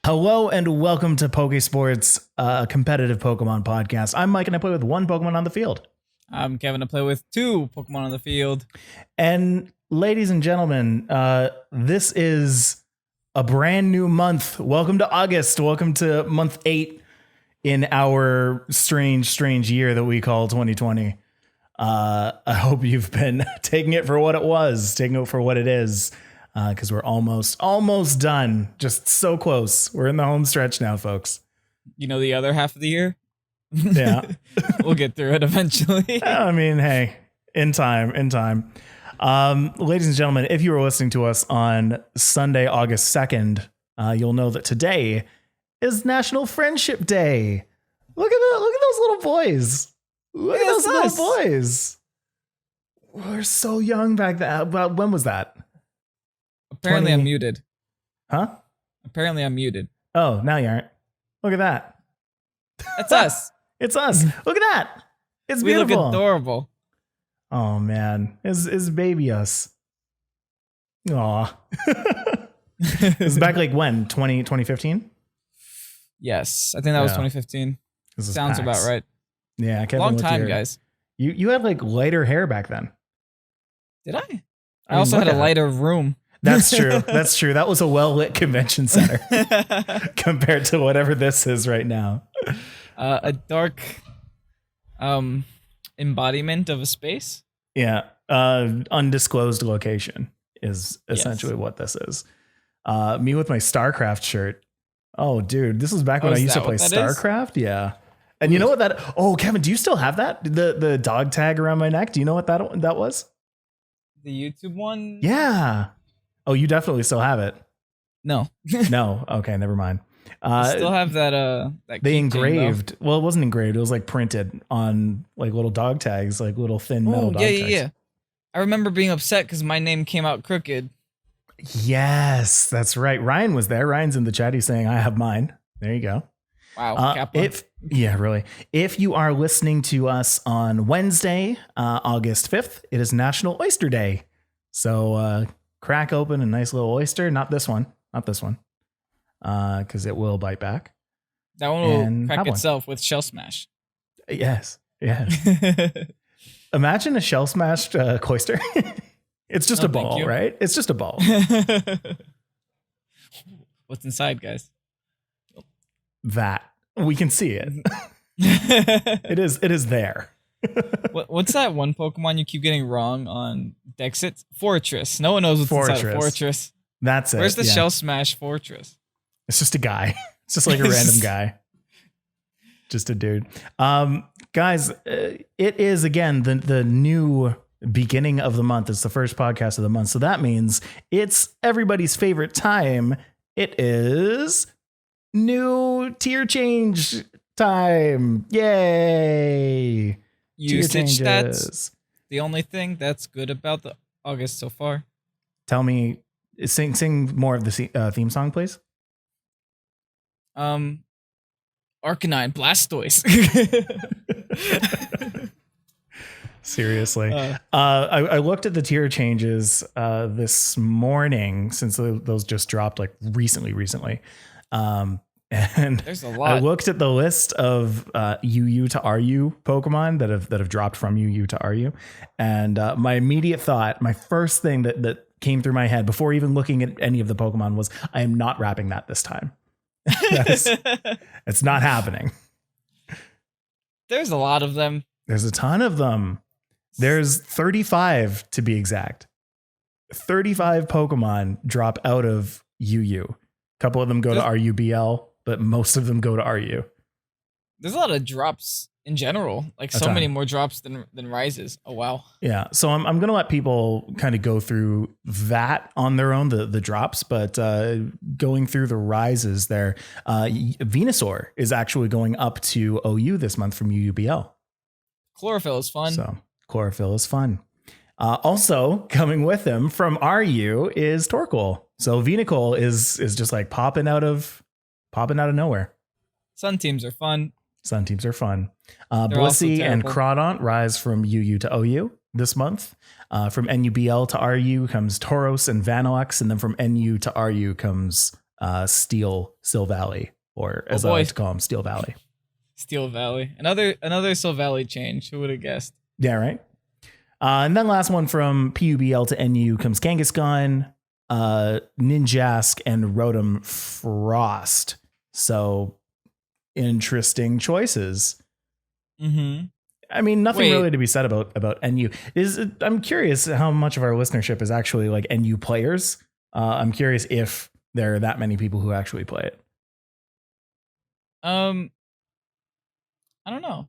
Hello and welcome to Pokesports, a competitive Pokemon podcast. I'm Mike and I play with one Pokemon on the field. I'm Kevin. I play with two Pokemon on the field. And ladies and gentlemen, this is a brand new month. Welcome to August. Welcome to month 8 in our strange year that we call 2020. I hope you've been taking it for what it was, taking it for what it is. Because we're almost done. Just so close. We're in the home stretch now, folks. You know, the other half of the year? Yeah. We'll get through it eventually. I mean, hey, in time. Ladies and gentlemen, if you were listening to us on Sunday, August 2nd, you'll know that today is National Friendship Day. Look at those little boys. Look at those little boys. We're so young back then. Well, when was that? Apparently 20... I'm muted. Huh? Apparently I'm muted. Oh, now you aren't. Look at that. That's us. It's us. Look at that. It's beautiful. We look adorable. Oh, man. Is baby us. Aw. It's back like when? 2015? Yes. I think that was 2015. Sounds about right. Yeah. Kevin, long time, guys. You had like lighter hair back then. Did I? I also had a lighter room. That's true. That's true. That was a well-lit convention center compared to whatever this is right now. A dark embodiment of a space. Yeah. Undisclosed location is essentially what this is. Me with my StarCraft shirt. Oh, dude. This was back when I used to play StarCraft. Yeah. And you know what that... Oh, Kevin, do you still have that? The dog tag around my neck? Do you know what that was? The YouTube one? Yeah. Oh, you definitely still have it. No. No. Okay, never mind. I still have that they engraved. Well, it wasn't engraved. It was like printed on like little dog tags, like little thin metal dog tags. Yeah. I remember being upset because my name came out crooked. Yes, that's right. Ryan was there. Ryan's in the chat. He's saying, I have mine. There you go. Wow. Really. If you are listening to us on Wednesday, August 5th, it is National Oyster Day. So crack open a nice little oyster. Not this one. Because it will bite back. That one will crack itself with Shell Smash. Yes. Imagine a Shell Smashed Oyster. It's just a ball, right? It's just a ball. What's inside, guys? That. We can see it. It is there. What's that one Pokemon you keep getting wrong on Dexit? Fortress. No one knows what's inside a Fortress. That's it. Where's the Shell Smash Fortress? It's just a guy. It's just like a random guy. Just a dude. Guys, it is again the new beginning of the month. It's the first podcast of the month. So that means it's everybody's favorite time. It is new tier change time. Yay. Usage stats. The only thing that's good about the August so far. Tell me, sing more of the theme song, please. Arcanine Blastoise. Seriously. I looked at the tier changes this morning since those just dropped like recently. And there's a lot. I looked at the list of UU to RU Pokemon that have dropped from UU to RU. And my immediate thought, my first thing that came through my head before even looking at any of the Pokemon was, I am not wrapping that this time. It's not happening. There's a lot of them. There's a ton of them. There's 35 to be exact. 35 Pokemon drop out of UU. A couple of them go to RUBL, but most of them go to RU. There's a lot of drops in general, like so many more drops than rises. Oh, wow. Yeah. So I'm going to let people kind of go through that on their own, the drops, but going through the rises there, Venusaur is actually going up to OU this month from UUBL. Chlorophyll is fun. So Chlorophyll is fun. Also coming with him from RU is Torkoal. So Venusaur is just like popping out of nowhere. Sun teams are fun. Blissey and Crawdaunt rise from UU to OU this month. From NUBL to RU comes Tauros and Vanilluxe, and then from NU to RU comes Steel Valley, or as I like to call him, Steel Valley. Steel Valley. Another Steel Valley change. Who would have guessed? Yeah, right. And then last one from PUBL to NU comes Kangaskhan, Ninjask, and Rotom Frost. So interesting choices. Mm-hmm. I mean, nothing really to be said about NU. I'm curious how much of our listenership is actually like NU players. I'm curious if there are that many people who actually play it. I don't know.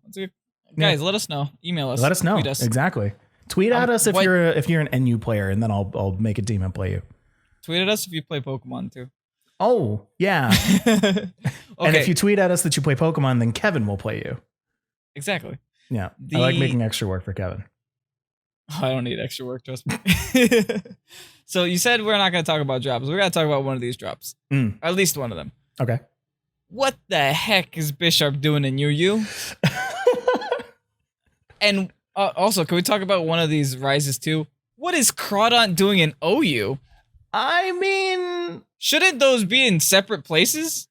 Guys, let us know. Email us. Let us know. Tweet us. Exactly. Tweet at us if you're an NU player, and then I'll make a team and play you. Tweet at us if you play Pokemon too. Oh, yeah. Okay. And if you tweet at us that you play Pokemon, then Kevin will play you. Exactly. Yeah. I like making extra work for Kevin. Oh, I don't need extra work, trust me. So you said we're not going to talk about drops. We're going to talk about one of these drops. Or at least one of them. Okay. What the heck is Bisharp doing in UU? And also, can we talk about one of these rises too? What is Crawdont doing in OU? I mean, shouldn't those be in separate places?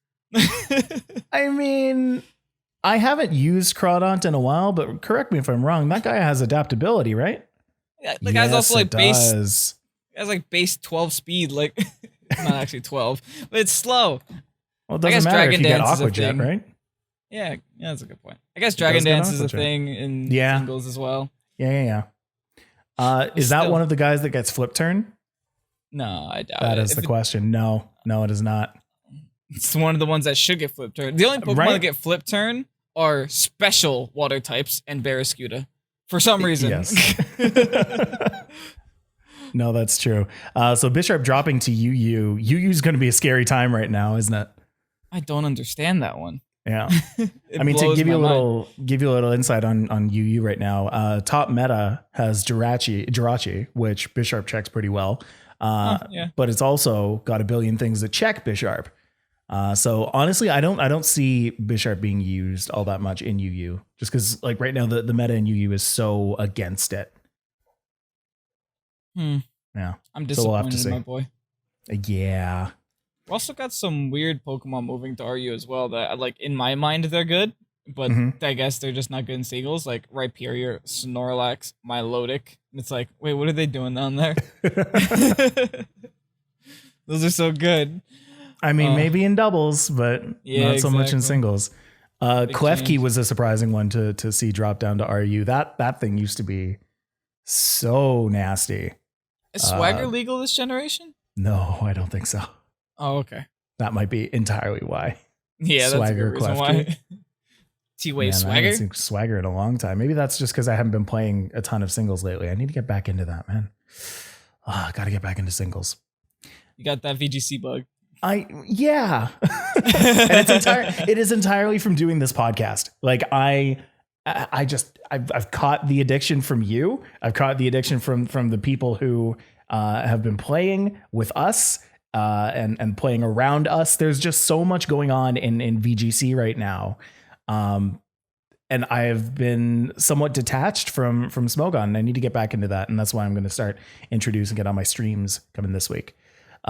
I mean, I haven't used Crawdont in a while, but correct me if I'm wrong. That guy has adaptability, right? Yeah, the guy's also like base. Has like base 12 speed, like it's not actually 12, but it's slow. Well, it doesn't matter Dragon if you Dance get Aqua Jet, right? Yeah, that's a good point. I guess Dragon Dance is a thing in singles as well. Yeah. Is that one of the guys that gets Flip Turn? No, I doubt that is the question. No, it is not. It's one of the ones that should get Flip Turn. The only Pokemon that get Flip Turn are special water types and Barraskewda for some reason. Yes. No, that's true. So Bisharp dropping to UU. UU is going to be a scary time right now, isn't it? I don't understand that one. Yeah. I mean, to give you a little insight on UU right now, top meta has Jirachi, which Bisharp checks pretty well. But it's also got a billion things that check Bisharp. So honestly, I don't see Bisharp being used all that much in UU, just because like right now the meta in UU is so against it. Yeah, I'm disappointed in my boy. Yeah. We also got some weird Pokemon moving to RU as well that, like, in my mind, they're good, but I guess they're just not good in singles, like Rhyperior, Snorlax, Milotic. It's like, wait, what are they doing down there? Those are so good. I mean, maybe in doubles, but not so much in singles. Klefki was a surprising one to see drop down to RU. That thing used to be so nasty. Is Swagger legal this generation? No, I don't think so. Oh, okay. That might be entirely why. Yeah, Swagger, that's a good reason why. T-Wave Swagger? I haven't seen Swagger in a long time. Maybe that's just because I haven't been playing a ton of singles lately. I need to get back into that, man. Got to get back into singles. You got that VGC bug. Yeah. And it is entirely from doing this podcast. Like I've caught the addiction from you. I've caught the addiction from the people who have been playing with us and playing around us. There's just so much going on in VGC right now. And I have been somewhat detached from Smogon. I need to get back into that. And that's why I'm going to start introducing it on my streams coming this week.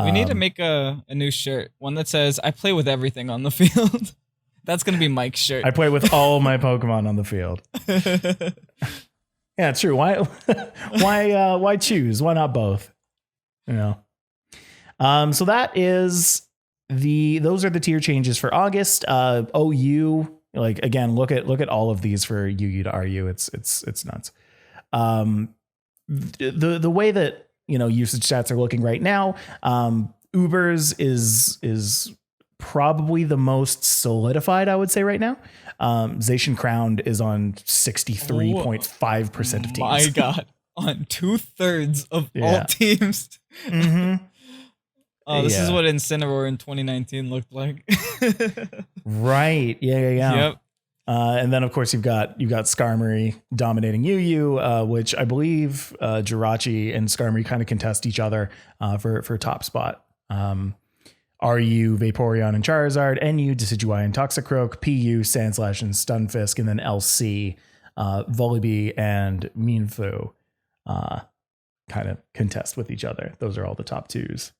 We need to make a new shirt, one that says, I play with everything on the field. That's going to be Mike's shirt. I play with all my Pokemon on the field. Yeah, true. Why choose? Why not both? You know? So that is those are the tier changes for August. OU, like again, look at all of these for UU to RU. It's nuts. The way that, you know, usage stats are looking right now. Ubers is probably the most solidified, I would say right now. Zacian Crowned is on 63.5% of teams. My God, on 2/3 of all teams. Mm-hmm. This is what Incineroar in 2019 looked like. Right. Yeah. Yep. And then of course you've got Skarmory dominating UU, which I believe Jirachi and Skarmory kind of contest each other for top spot. RU, Vaporeon and Charizard, NU, Decidueye and Toxicroak, PU, Sandslash and Stunfisk, and then LC, Volibee and Mienfoo kind of contest with each other. Those are all the top twos.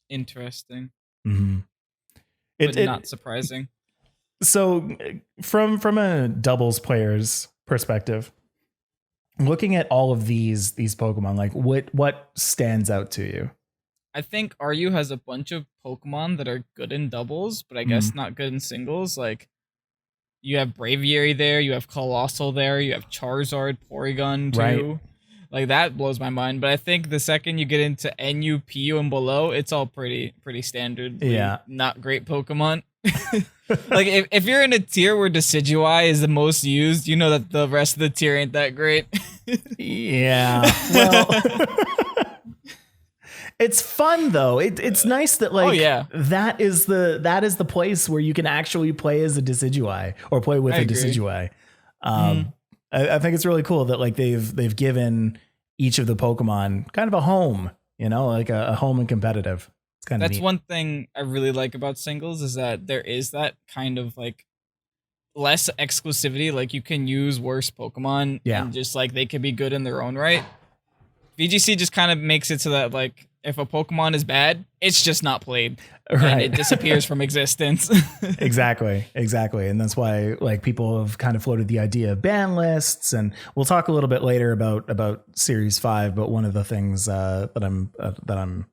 Interesting. Mm-hmm. But not surprising. So from a doubles player's perspective, looking at all of these Pokemon, like what stands out to you? I think RU has a bunch of Pokemon that are good in doubles, but I guess not good in singles. Like, you have Braviary there, you have Colossal there, you have Charizard, Porygon too. Right. Like, that blows my mind. But I think the second you get into NU, PU, and below, it's all pretty standard. Yeah. Not great Pokemon. Like, if you're in a tier where Decidueye is the most used, you know that the rest of the tier ain't that great. Yeah. Well, it's fun though. It's nice that like that is the place where you can actually play as a Decidueye or play with a Decidueye. I think it's really cool that like they've given each of the Pokemon kind of a home, you know, like a home and competitive. It's kind of That's neat. one thing I really like about singles is that there is that kind of like less exclusivity. Like, you can use worse Pokemon and just like they could be good in their own right. VGC just kind of makes it so that like if a Pokemon is bad, it's just not played. Right. And it disappears from existence. Exactly. And that's why like people have kind of floated the idea of ban lists, and we'll talk a little bit later about Series 5, but one of the things that I'm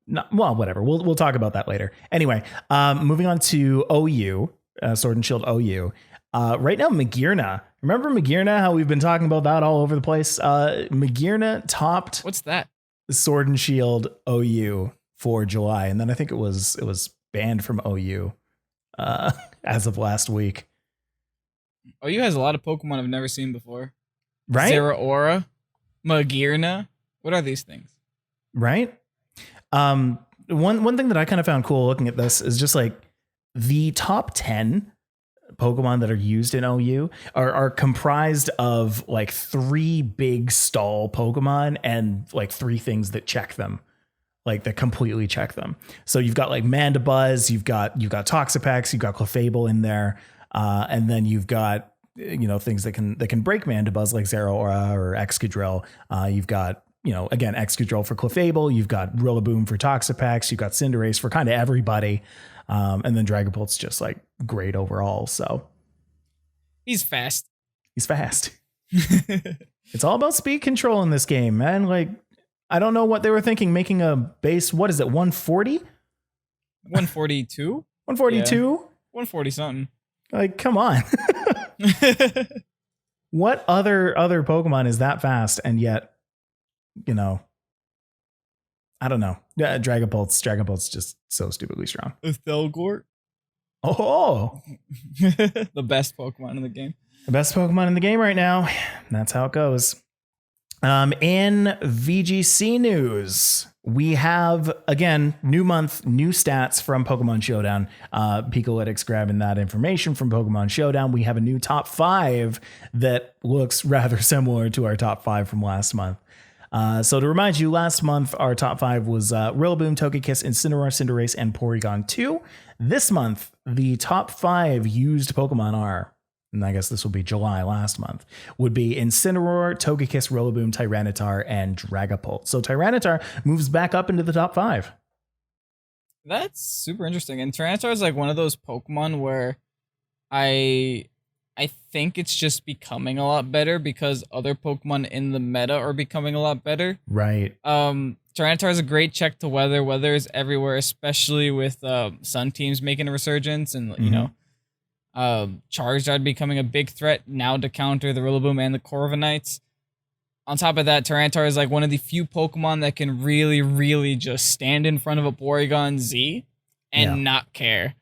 not, well, whatever. We'll talk about that later. Anyway, moving on to OU, Sword and Shield OU. Right now, Magearna. Remember Magearna, how we've been talking about that all over the place? Magearna topped... What's that? Sword and Shield OU for July. And then I think it was banned from OU as of last week. OU has a lot of Pokemon I've never seen before. Right? Zeraora, Magearna. What are these things? Right? One thing that I kind of found cool looking at this is just like the top 10 Pokemon that are used in OU are comprised of like 3 big stall Pokemon and like 3 things that check them, like that completely check them. So you've got like Mandibuzz, you've got Toxapex, you've got Clefable in there, and then you've got, you know, things that can break Mandibuzz like Zeraora or Excadrill. You've got, you know, again, Excadrill for Clefable, you've got Rillaboom for Toxapex, you've got Cinderace for kind of everybody. And then Dragapult's just like great overall. So he's fast. It's all about speed control in this game, man. Like, I don't know what they were thinking, making a base. What is it? 140? 142? 142? Yeah. 140 something. Like, come on. What other Pokemon is that fast? And yet, you know, I don't know. Yeah, Dragapult's just so stupidly strong. Thelgort. Oh, the best Pokemon in the game. The best Pokemon in the game right now. That's how it goes. In VGC news, we have, again, new month, new stats from Pokemon Showdown. Picolytics grabbing that information from Pokemon Showdown. We have a new top 5 that looks rather similar to our top 5 from last month. So to remind you, last month, our top 5 was Rillaboom, Togekiss, Incineroar, Cinderace, and Porygon 2. This month, the top 5 used Pokemon are, and I guess this will be July last month, would be Incineroar, Togekiss, Rillaboom, Tyranitar, and Dragapult. So Tyranitar moves back up into the top 5. That's super interesting. And Tyranitar is like one of those Pokemon where I think it's just becoming a lot better because other Pokemon in the meta are becoming a lot better. Right. Tyranitar is a great check to weather. Weather is everywhere, especially with Sun teams making a resurgence and, you know, Charizard becoming a big threat now to counter the Rillaboom and the Corviknights. On top of that, Tyranitar is like one of the few Pokemon that can really, really just stand in front of a Porygon Z and not care.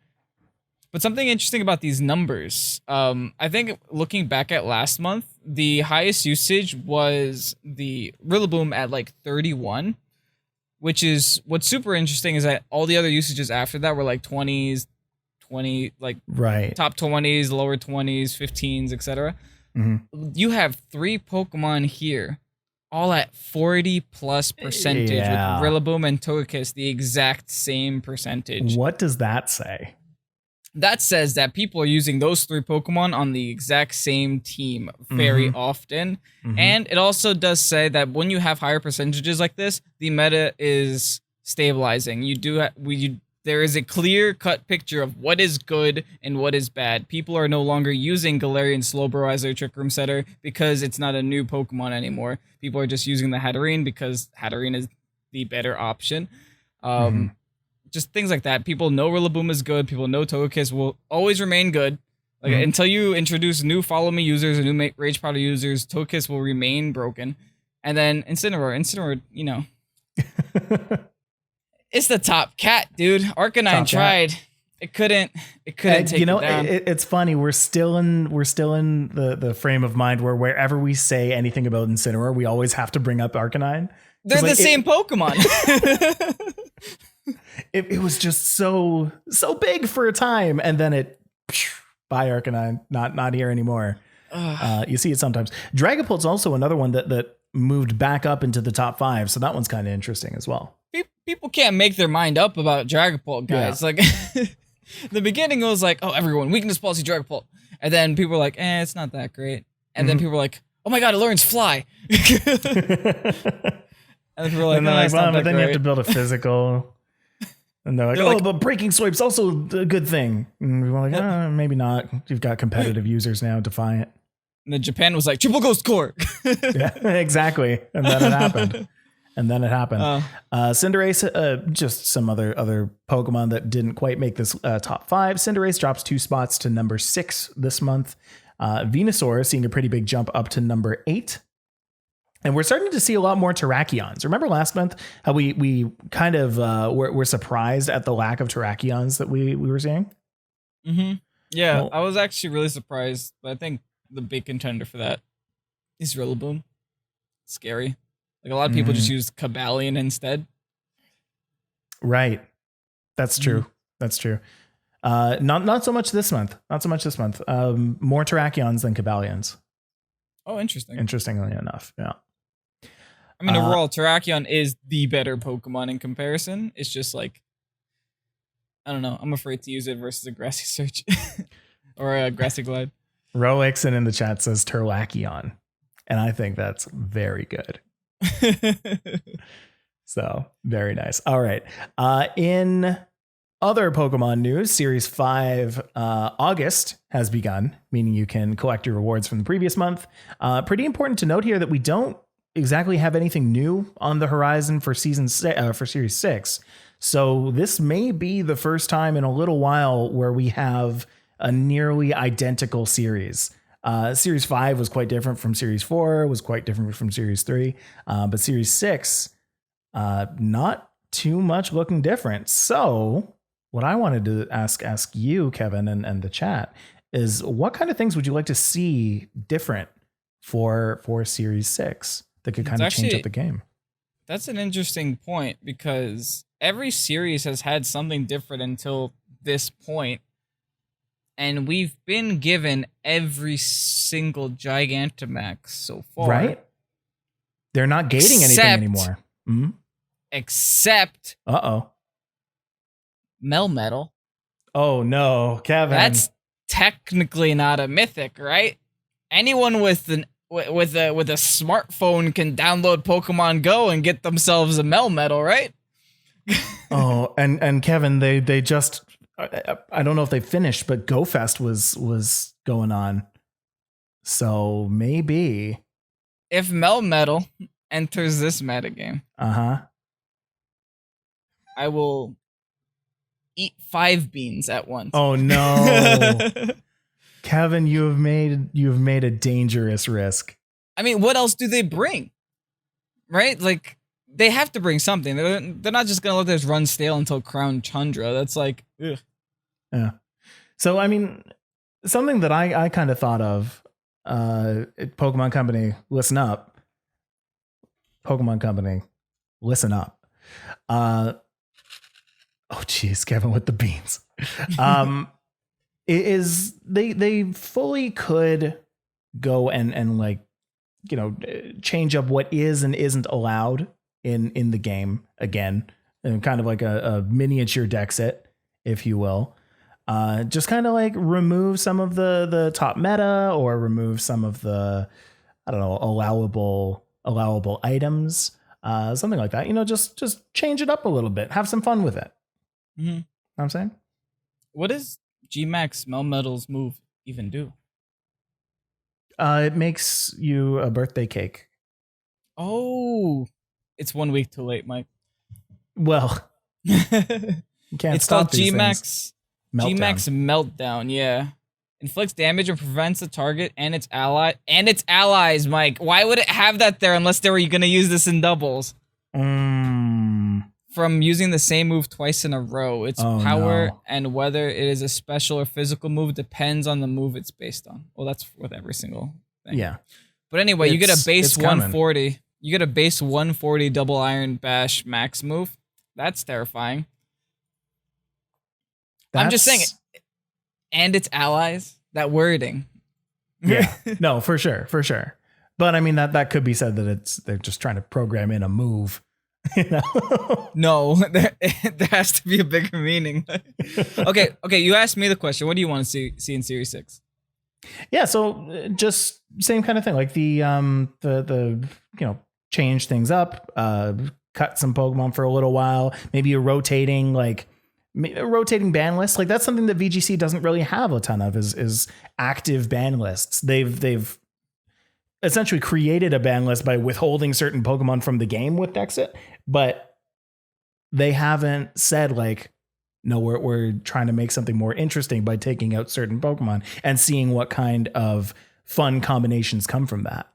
But something interesting about these numbers, I think looking back at last month, the highest usage was the Rillaboom at like 31, which is what's super interesting is that all the other usages after that were like 20s, 20, like top 20s, lower 20s, 15s, etc. You have 3 Pokemon here, all at 40+% with Rillaboom and Togekiss, the exact same percentage. What does that say? That says that people are using those 3 Pokemon on the exact same team very often. And it also does say that when you have higher percentages like this, the meta is stabilizing. There is a clear cut picture of what is good and what is bad. People are no longer using Galarian Slowbro as their Trick Room setter because it's not a new Pokemon anymore. People are just using the Hatterene because Hatterene is the better option. Just things like that. People know Rillaboom is good. People know Togekiss will always remain good. Like until you introduce new Follow Me users and new Rage Powder users, Togekiss will remain broken. And then Incineroar, you know. It's the top cat, dude. Arcanine tried. It couldn't take it down. It's funny. We're still in the frame of mind where wherever we say anything about Incineroar, we always have to bring up Arcanine. They're the same Pokemon. It was just so big for a time, and then bye Arcanine, not here anymore. You see it sometimes. Dragapult's also another one that moved back up into the top 5, so that one's kind of interesting as well. People can't make their mind up about Dragapult, guys. Yeah. Like, the beginning it was like, oh, everyone, weakness policy Dragapult. And then people were like, it's not that great. And then people were like, oh my god, it learns Fly. And people were like, well, but then you have to build a physical. And they're like, but Breaking Swipe's also a good thing. And we were like, maybe not. You've got competitive users now, Defiant. And then Japan was like, Triple Ghost Core. Yeah, exactly. And then it happened. Cinderace, just some other Pokemon that didn't quite make this top 5. Cinderace drops 2 spots to number 6 this month. Venusaur seeing a pretty big jump up to number 8. And we're starting to see a lot more Terrakions. Remember last month how we kind of were surprised at the lack of Terrakions that we were seeing? Mm-hmm. Yeah, well, I was actually really surprised, but I think the big contender for that is Rillaboom. Scary. Like a lot of people just use Cobalion instead. Right. That's true. That's true. Not so much this month. More Terrakions than Cobalions. Oh, interesting. Interestingly enough. Yeah. I mean, overall, Terrakion is the better Pokemon in comparison. It's just like, I don't know. I'm afraid to use it versus a Grassy Search or a Grassy Glide. Roixen in the chat says Terrakion. And I think that's very good. So very nice. All right. In other Pokemon news, Series 5 August has begun, meaning you can collect your rewards from the previous month. Pretty important to note here that we don't exactly have anything new on the horizon for Series 6. So this may be the first time in a little while where we have a nearly identical series. Series 5 was quite different from Series 4, was quite different from Series 3. But Series 6, not too much looking different. So what I wanted to ask you, Kevin, and the chat is what kind of things would you like to see different for Series 6 that could kind of change up the game? That's an interesting point because every series has had something different until this point. And we've been given every single Gigantamax so far. Right? They're not gating anything anymore. Mm-hmm. Except... Melmetal. Oh, no, Kevin. That's technically not a mythic, right? Anyone with a smartphone can download Pokemon Go and get themselves a Melmetal, right? Oh, and Kevin, they just... I don't know if they finished, but GoFest was going on. So maybe if Melmetal enters this metagame, I will eat 5 beans at once. Oh no. Kevin, you have made a dangerous risk. I mean, what else do they bring? Right? Like they have to bring something. They're not just gonna let this run stale until Crown Tundra. That's like, ugh. Yeah. So I mean, something that I kind of thought of, Pokemon Company, listen up. Pokemon Company, listen up. Oh geez, Kevin with the beans. It is they fully could go and like, you know, change up what is and isn't allowed in the game again, and kind of like a miniature Dexit, if you will. Just kind of like remove some of the top meta or remove some of the, I don't know, allowable items. something like that. Just change it up a little bit. Have some fun with it. Mm-hmm. Know what I'm saying? What does Gmax Melmetal's move even do? It makes you a birthday cake. Oh, it's 1 week too late, Mike. Well, you can't it's stop called these Gmax things. Gmax Meltdown. Yeah, inflicts damage or prevents the target and its allies. Mike, why would it have that there unless they were gonna use this in doubles? From using the same move twice in a row. Its power and whether it is a special or physical move depends on the move it's based on. Well, that's with every single thing. Yeah. But anyway, you get a base 140. You get a base 140 double iron bash max move. That's terrifying. I'm just saying, and its allies, that wording. Yeah, no, for sure. But I mean, that could be said that they're just trying to program in a move. No, there has to be a bigger meaning. Okay, you asked me the question. What do you want to see in Series 6? Yeah, so just same kind of thing, like the change things up, cut some Pokemon for a little while, maybe a rotating ban list. Like that's something that VGC doesn't really have a ton of is active ban lists. They've essentially created a ban list by withholding certain Pokemon from the game with Dexit, but they haven't said like, no, we're trying to make something more interesting by taking out certain Pokemon and seeing what kind of fun combinations come from that.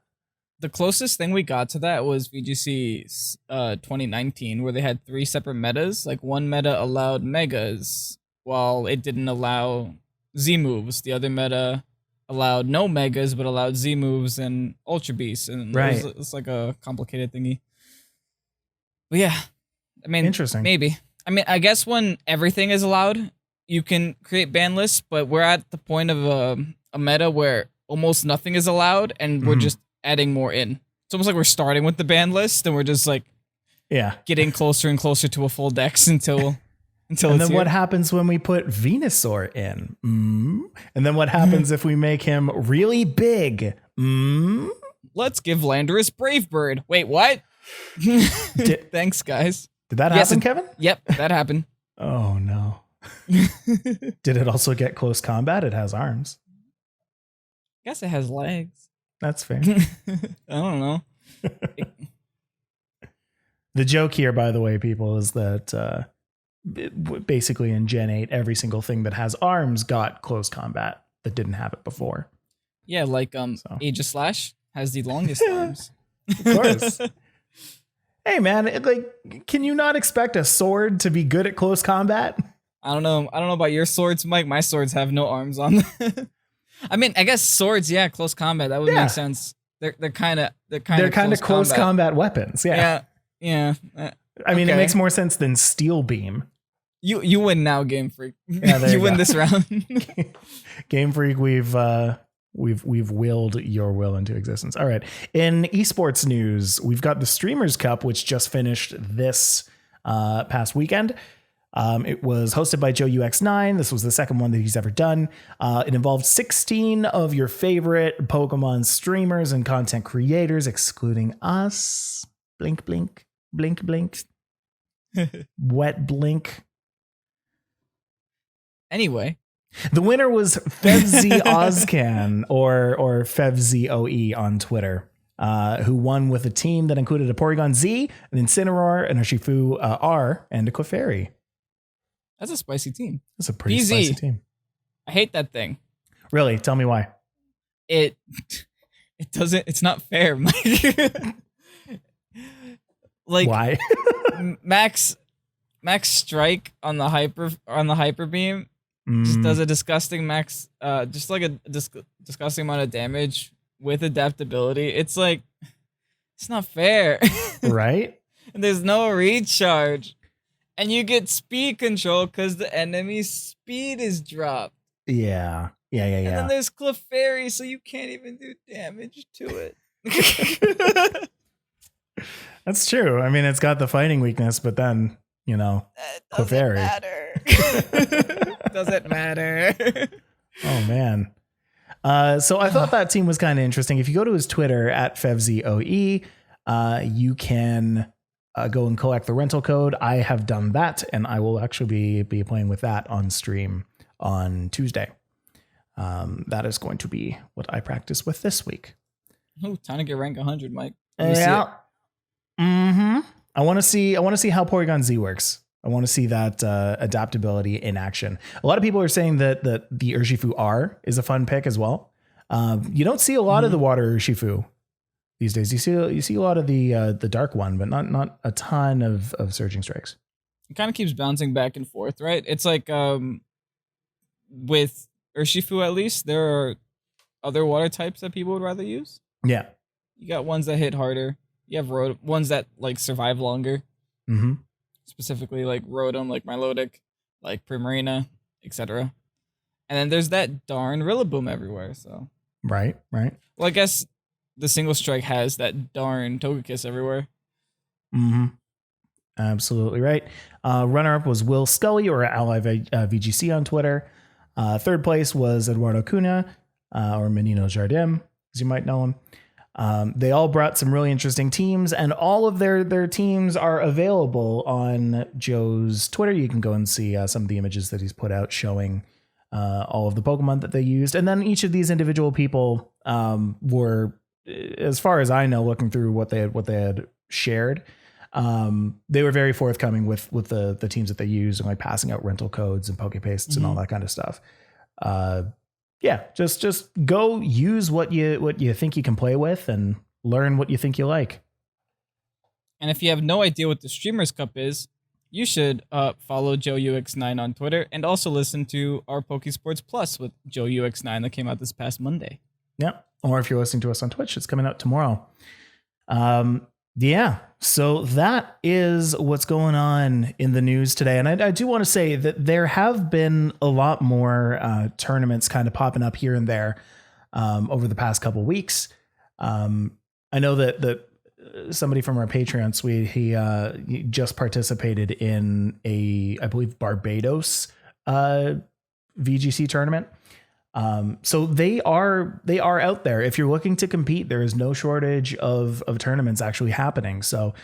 The closest thing we got to that was VGC 2019, where they had 3 separate metas. Like one meta allowed Megas, while it didn't allow Z moves. The other meta allowed no Megas, but allowed Z moves and Ultra Beasts. And right. It's like a complicated thingy. But yeah, I mean, interesting. Maybe. I mean, I guess when everything is allowed, you can create ban lists, but we're at the point of a meta where almost nothing is allowed, and we're just adding more in. It's almost like we're starting with the ban list, and we're just like, getting closer and closer to a full dex until. And then what happens when we put Venusaur in? And then what happens if we make him really big? Let's give Landorus Brave Bird. Wait, what? Thanks, guys. Did that happen, Kevin? Yep, that happened. Oh, no. Did it also get close combat? It has arms. I guess it has legs. That's fair. I don't know. The joke here, by the way, people, is that basically in Gen 8, every single thing that has arms got close combat that didn't have it before. Yeah, like Aegislash has the longest arms. Of course. Hey man, can you not expect a sword to be good at close combat? I don't know about your swords, Mike. My swords have no arms on them. I mean, I guess swords, close combat. That would make sense. They're kind of close combat weapons. Yeah. Yeah. I mean, it makes more sense than Steel Beam. You win now, Game Freak. Yeah, you win this round. Game Freak, we've willed your will into existence. All right. In esports news, we've got the Streamers Cup, which just finished this past weekend. It was hosted by Joe UX9. This was the second one that he's ever done. It involved 16 of your favorite Pokemon streamers and content creators, excluding us. Blink, blink, blink, blink. Wet blink. Anyway. The winner was Fevzi Ozcan or FevZOE on Twitter, who won with a team that included a Porygon Z, an Incineroar, an Urshifu R, and a Clefairy. That's a spicy team. That's a pretty spicy team. I hate that thing. Really? Tell me why. It doesn't. It's not fair, Mike. Like why? Max Strike on the hyper beam just does a disgusting just like a disgusting amount of damage with adaptability. It's like, it's not fair. Right? And there's no recharge. And you get speed control because the enemy's speed is dropped. Yeah. And then there's Clefairy, so you can't even do damage to it. That's true. I mean, it's got the fighting weakness, but then, Clefairy. Doesn't matter. Oh, man. So I thought that team was kind of interesting. If you go to his Twitter at FevZOE, you can go and collect the rental code. I have done that, and I will actually be playing with that on stream on Tuesday. That is going to be what I practice with this week. Oh, time to get rank 100, Mike. Yeah. Mm-hmm. I want to see how Porygon Z works. I want to see that adaptability in action. A lot of people are saying that the Urshifu R is a fun pick as well. You don't see a lot of the water Urshifu these days. You see a lot of the dark one, but not a ton of Surging Strikes. It kind of keeps bouncing back and forth, right? It's like with Urshifu, at least, there are other water types that people would rather use. Yeah. You got ones that hit harder. You have ones that like survive longer. Mm-hmm. Specifically like Rotom, like Milotic, like Primarina, etc. And then there's that darn Rillaboom everywhere. So Right. Well, I guess the single strike has that darn Togekiss everywhere. Mm-hmm. Absolutely right. Runner-up was Will Scully, or Ally VGC on Twitter. Third place was Eduardo Cunha, or Menino Jardim, as you might know him. They all brought some really interesting teams, and all of their teams are available on Joe's Twitter. You can go and see some of the images that he's put out showing all of the Pokemon that they used. And then each of these individual people were, as far as I know, looking through what they had shared, they were very forthcoming with the teams that they used, and like passing out rental codes and Pokepastes and all that kind of stuff. Yeah, just go use what you think you can play with and learn what you think you like. And if you have no idea what the Streamers Cup is, you should follow JoeUX9 on Twitter, and also listen to our Pokesports Plus with JoeUX9 that came out this past Monday. Yeah, or if you're listening to us on Twitch, it's coming out tomorrow. Yeah, so that is what's going on in the news today. And I do want to say that there have been a lot more tournaments kind of popping up here and there over the past couple weeks. I know that somebody from our Patreon suite, he just participated in I believe Barbados VGC tournament. So they are out there. If you're looking to compete, there is no shortage of tournaments actually happening. So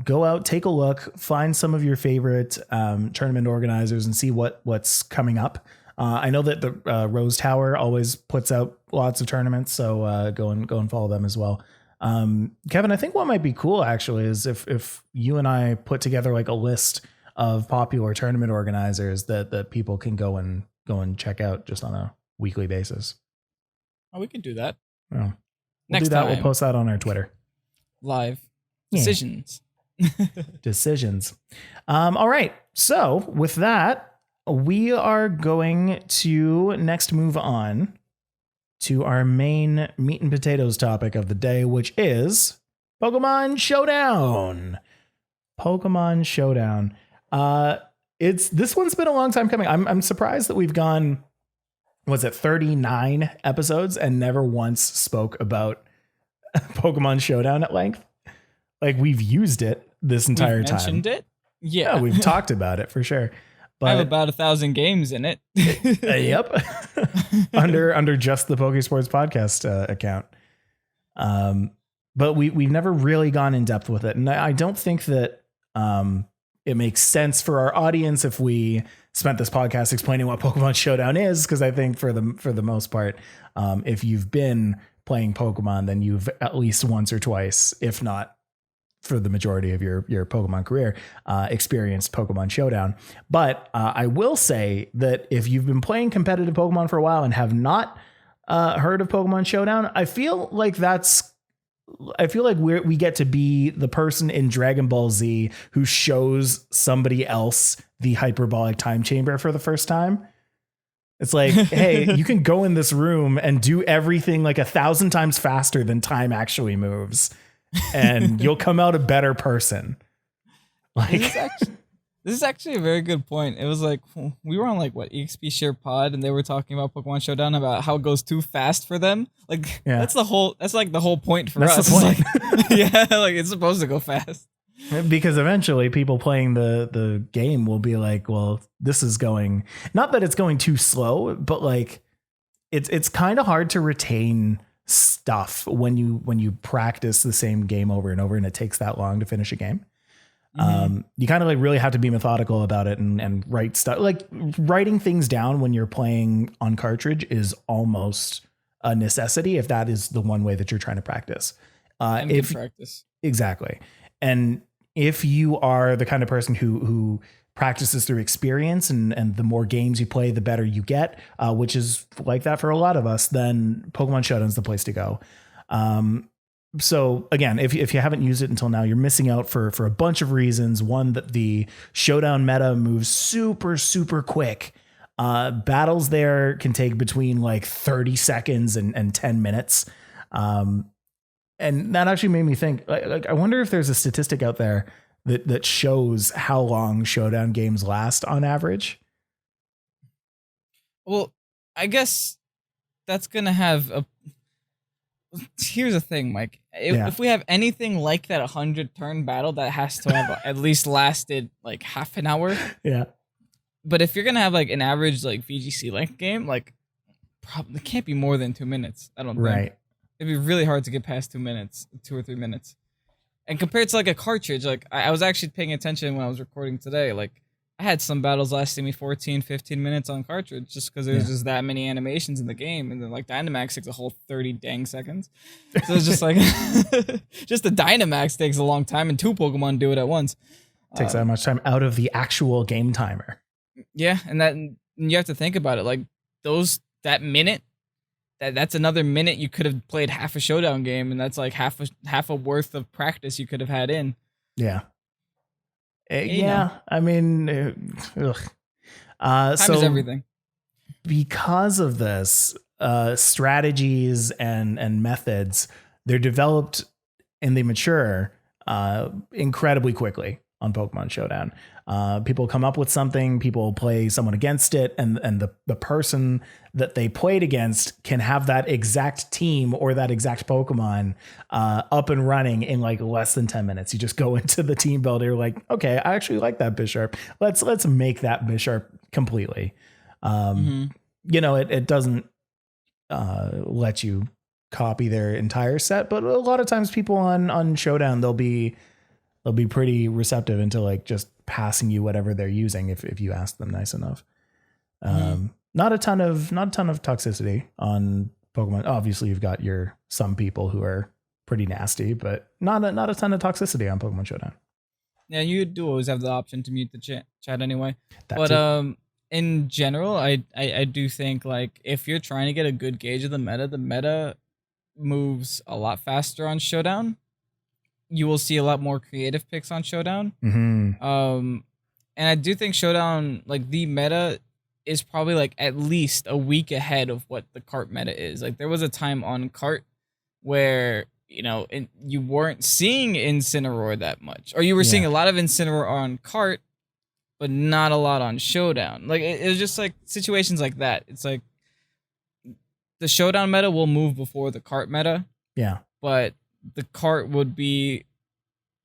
go out, take a look, find some of your favorite tournament organizers and see what's coming up. I know that the Rose Tower always puts out lots of tournaments, so go and follow them as well. Kevin, I think what might be cool actually is if you and I put together like a list of popular tournament organizers that people can go and check out just on a weekly basis. Oh, we can do that. Well, we'll Next do that. time. We'll post that on our Twitter. Live. Yeah. Decisions. Decisions. All right. So with that, we are going to next move on to our main meat and potatoes topic of the day, which is Pokemon Showdown. Pokemon Showdown. This one's been a long time coming. I'm surprised that we've gone, was it 39 episodes and never once spoke about Pokemon Showdown at length. Like we've used it this entire time. Mentioned it? Yeah. We've talked about it for sure. But I have about 1,000 games in it. Yep. under just the Pokesports podcast account. But we've never really gone in depth with it. And I don't think that it makes sense for our audience if we spent this podcast explaining what Pokemon Showdown is, because I think for the most part, if you've been playing Pokemon, then you've at least once or twice, if not for the majority of your Pokemon career, experienced Pokemon Showdown. But I will say that if you've been playing competitive Pokemon for a while and have not heard of Pokemon Showdown, I feel like we get to be the person in Dragon Ball Z who shows somebody else the hyperbolic time chamber for the first time. It's like, hey, you can go in this room and do everything like 1,000 times faster than time actually moves, and you'll come out a better person. Like, this is actually a very good point. It was like we were on like EXP Share Pod, and they were talking about Pokemon Showdown, about how it goes too fast for them. Like that's like the whole point for us. That's the point. Like, yeah, like it's supposed to go fast. Because eventually people playing the game will be like, well, this is going, not that it's going too slow, but like it's kind of hard to retain stuff when you practice the same game over and over, and it takes that long to finish a game. You kind of like really have to be methodical about it and write stuff. Like writing things down when you're playing on cartridge is almost a necessity if that is the one way that you're trying to practice. And good practice. Exactly. And if you are the kind of person who practices through experience and the more games you play, the better you get, which is like that for a lot of us, then Pokemon Showdown is the place to go. So again, if you haven't used it until now, you're missing out for a bunch of reasons. One, that the Showdown meta moves super, super quick. Battles there can take between like 30 seconds and 10 minutes. And that actually made me think, like, I wonder if there's a statistic out there that shows how long Showdown games last on average. Well, I guess that's going to have a... Here's the thing, Mike. If we have anything like that 100-turn battle, that has to have at least lasted like half an hour. Yeah. But if you're going to have like an average like VGC length game, like probably it can't be more than 2 minutes. I don't think. Right. It'd be really hard to get past 2 minutes, 2 or 3 minutes. And compared to like a cartridge, like I was actually paying attention when I was recording today. Like I had some battles lasting me 14, 15 minutes on cartridge just because there's just that many animations in the game. And then like Dynamax takes a whole 30 dang seconds. So it's just like, just the Dynamax takes a long time and 2 Pokemon do it at once. Takes that much time out of the actual game timer. Yeah. And you have to think about it. Like that minute, that's another minute you could have played half a Showdown game. And that's like half a worth of practice you could have had in. Yeah. I mean, time is everything. Because of this, strategies and methods, they're developed and they mature incredibly quickly on Pokemon Showdown. People come up with something, people play someone against it, and the person that they played against can have that exact team or that exact Pokemon up and running in like less than 10 minutes. You just go into the team builder, like, okay, I actually like that Bisharp. Let's make that Bisharp completely. You know, it doesn't let you copy their entire set, but a lot of times people on Showdown, they'll be pretty receptive into like just passing you whatever they're using if you ask them nice enough. Not a ton of toxicity on Pokemon. Obviously, you've got some people who are pretty nasty, but not a ton of toxicity on Pokemon Showdown. Yeah, you do always have the option to mute the chat anyway. But in general, I do think like if you're trying to get a good gauge of the meta moves a lot faster on Showdown. You will see a lot more creative picks on Showdown. And I do think Showdown, like the meta is probably like at least a week ahead of what the cart meta is. Like there was a time on cart where, you know, you weren't seeing Incineroar that much, or you were seeing a lot of Incineroar on cart, but not a lot on Showdown. Like it was just like situations like that. It's like the Showdown meta will move before the cart meta. Yeah. But the cart would be,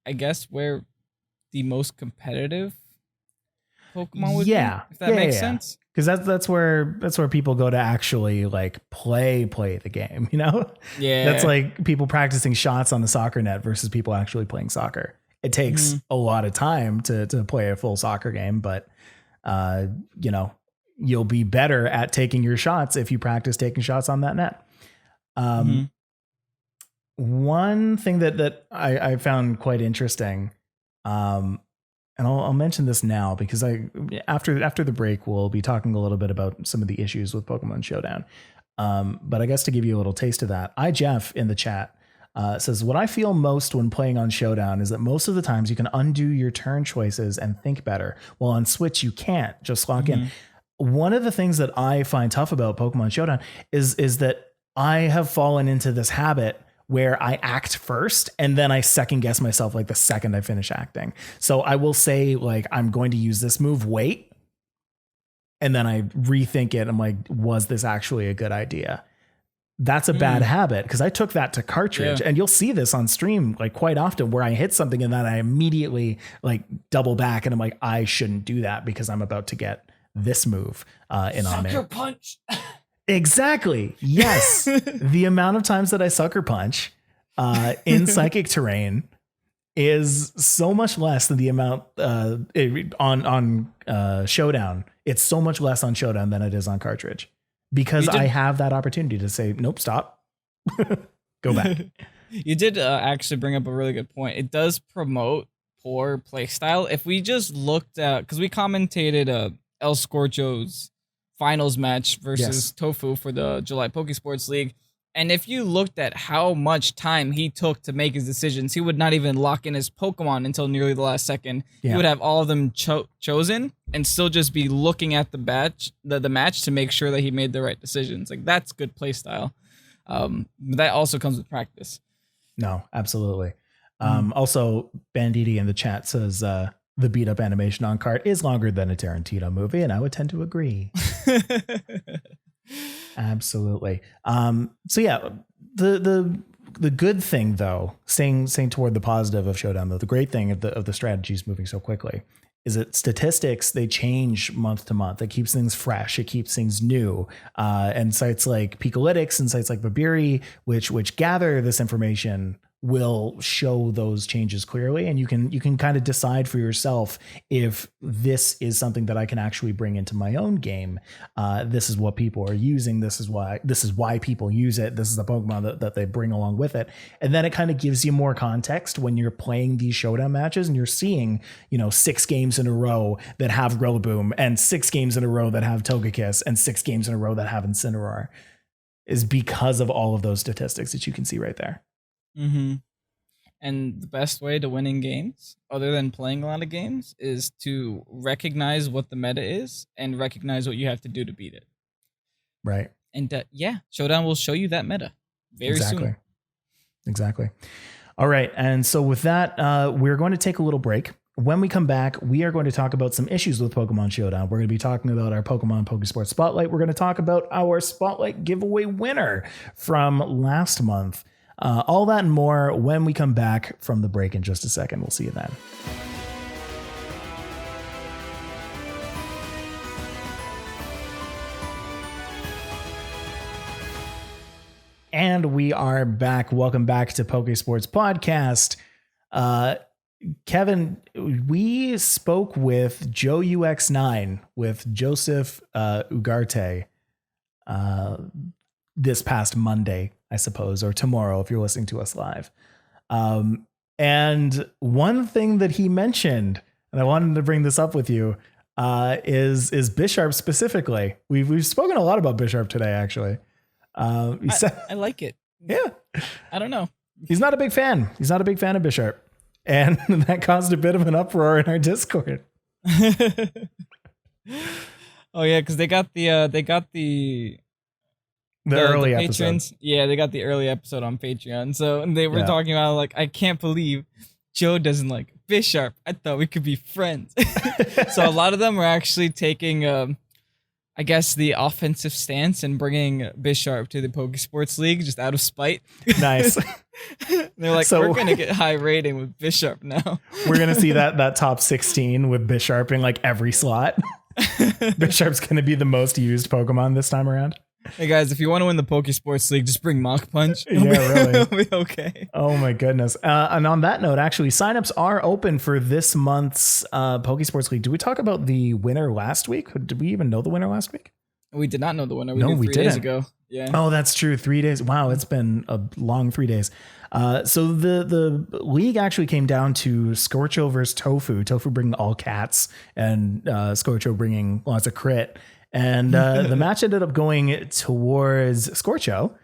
I guess, where the most competitive Pokemon would be. If that makes sense. Because that's where people go to actually like play the game, you know? Yeah. That's like people practicing shots on the soccer net versus people actually playing soccer. It takes a lot of time to play a full soccer game, but you know, you'll be better at taking your shots if you practice taking shots on that net. One thing that I found quite interesting, and I'll mention this now because after the break we'll be talking a little bit about some of the issues with Pokemon Showdown. But I guess to give you a little taste of that, Jeff in the chat says, what I feel most when playing on Showdown is that most of the times you can undo your turn choices and think better. While on Switch you can't just lock in. One of the things that I find tough about Pokemon Showdown is that I have fallen into this habit where I act first and then I second guess myself like the second I finish acting. So I will say like, I'm going to use this move, wait. And then I rethink it. I'm like, was this actually a good idea? That's a bad habit because I took that to cartridge and you'll see this on stream like quite often where I hit something and then I immediately like double back and I'm like, I shouldn't do that because I'm about to get this move in on me. Sucker punch. Exactly. Yes. The amount of times that I sucker punch in psychic terrain is so much less than the amount on Showdown. It's so much less on Showdown than it is on cartridge because I have that opportunity to say, nope, stop, go back. You did actually bring up a really good point. It does promote poor playstyle. If we just looked at, because we commentated El Scorcho's finals match versus Tofu for the July Pokesports League. And if you looked at how much time he took to make his decisions, he would not even lock in his Pokemon until nearly the last second. Yeah. He would have all of them chosen and still just be looking at the match to make sure that he made the right decisions. Like, that's good play style. But that also comes with practice. No, absolutely. Also, Banditti in the chat says the beat up animation on cart is longer than a Tarantino movie, and I would tend to agree. Absolutely. So yeah, the good thing though, staying toward the positive of Showdown though, the great thing of the strategies moving so quickly is that statistics, they change month to month. It keeps things fresh. It keeps things new. And sites like Picolytics and sites like Babiri, which gather this information, will show those changes clearly, and you can kind of decide for yourself if this is something that I can actually bring into my own game. This is what people are using. This is why people use it. This is the Pokemon that they bring along with it, and then it kind of gives you more context when you're playing these Showdown matches and you're seeing 6 games in a row that have Rillaboom and 6 games in a row that have Togekiss and 6 games in a row that have Incineroar, is because of all of those statistics that you can see right there. Mm-hmm. And the best way to win in games, other than playing a lot of games, is to recognize what the meta is and recognize what you have to do to beat it. Right. And Showdown will show you that meta very soon. Exactly. All right. And so with that, we're going to take a little break. When we come back, we are going to talk about some issues with Pokemon Showdown. We're going to be talking about our Pokemon Pokesports Spotlight. We're going to talk about our Spotlight giveaway winner from last month. All that and more when we come back from the break in just a second. We'll see you then. And we are back. Welcome back to Pokesports Podcast. Kevin, we spoke with Joe UX9 with Joseph Ugarte this past Monday, I suppose, or tomorrow if you're listening to us live. And one thing that he mentioned, and I wanted to bring this up with you, is Bisharp specifically. We've spoken a lot about Bisharp today, actually. I like it. Yeah. I don't know. He's not a big fan. He's not a big fan of Bisharp. And that caused a bit of an uproar in our Discord. Oh yeah, because they got the early patrons. episode. Yeah, they got the early episode on Patreon. So they were talking about, like, I can't believe Joe doesn't like Bisharp. I thought we could be friends. So a lot of them were actually taking, I guess, the offensive stance and bringing Bisharp to the Pokesports League just out of spite. Nice. They're like, so, we're going to get high rating with Bisharp now. We're going to see that top 16 with Bisharp in like every slot. Bisharp's going to be the most used Pokemon this time around. Hey guys, if you want to win the Pokesports League, just bring Mach Punch. Yeah, really. It'll be okay. Oh my goodness. And on that note, actually, signups are open for this month's Pokesports League. Did we talk about the winner last week? Did we even know the winner last week? We did not know the winner. We didn't. 3 days ago. Yeah. Oh, that's true. 3 days. Wow, it's been a long 3 days. So the league actually came down to Scorcho versus Tofu. Tofu bringing all cats and Scorcho bringing lots of crit. And the match ended up going towards Scorcho.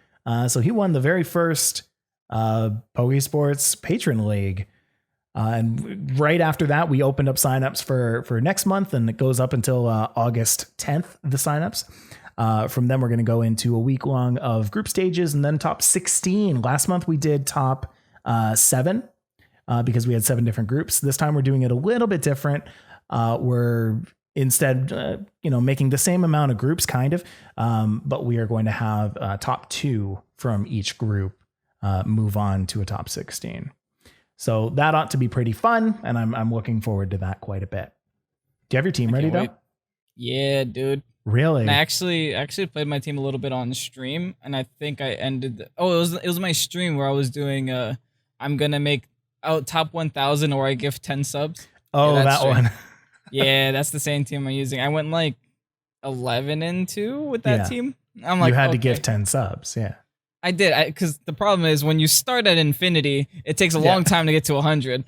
So he won the very first Pokesports Patron League. And right after that, we opened up signups for next month, and it goes up until August 10th, the signups. From then, we're going to go into a week long of group stages and then top 16. Last month, we did top 7 because we had 7 different groups. This time, we're doing it a little bit different. We're instead, making the same amount of groups, kind of, but we are going to have top 2 from each group move on to a top 16. So that ought to be pretty fun, and I'm looking forward to that quit a bit. Do you have your team ready though? Yeah, dude. Really? And I actually played my team a little bit on stream, and I think I ended. It was my stream where I was doing. I'm gonna make top 1,000 or I gift 10 subs. Oh, Yeah, that one. Yeah, that's the same team I'm using. I went like 11-2 with that Yeah. team. I'm like, you had okay. to give 10 subs. Yeah. I did, because the problem is when you start at infinity, it takes a long time to get to 100.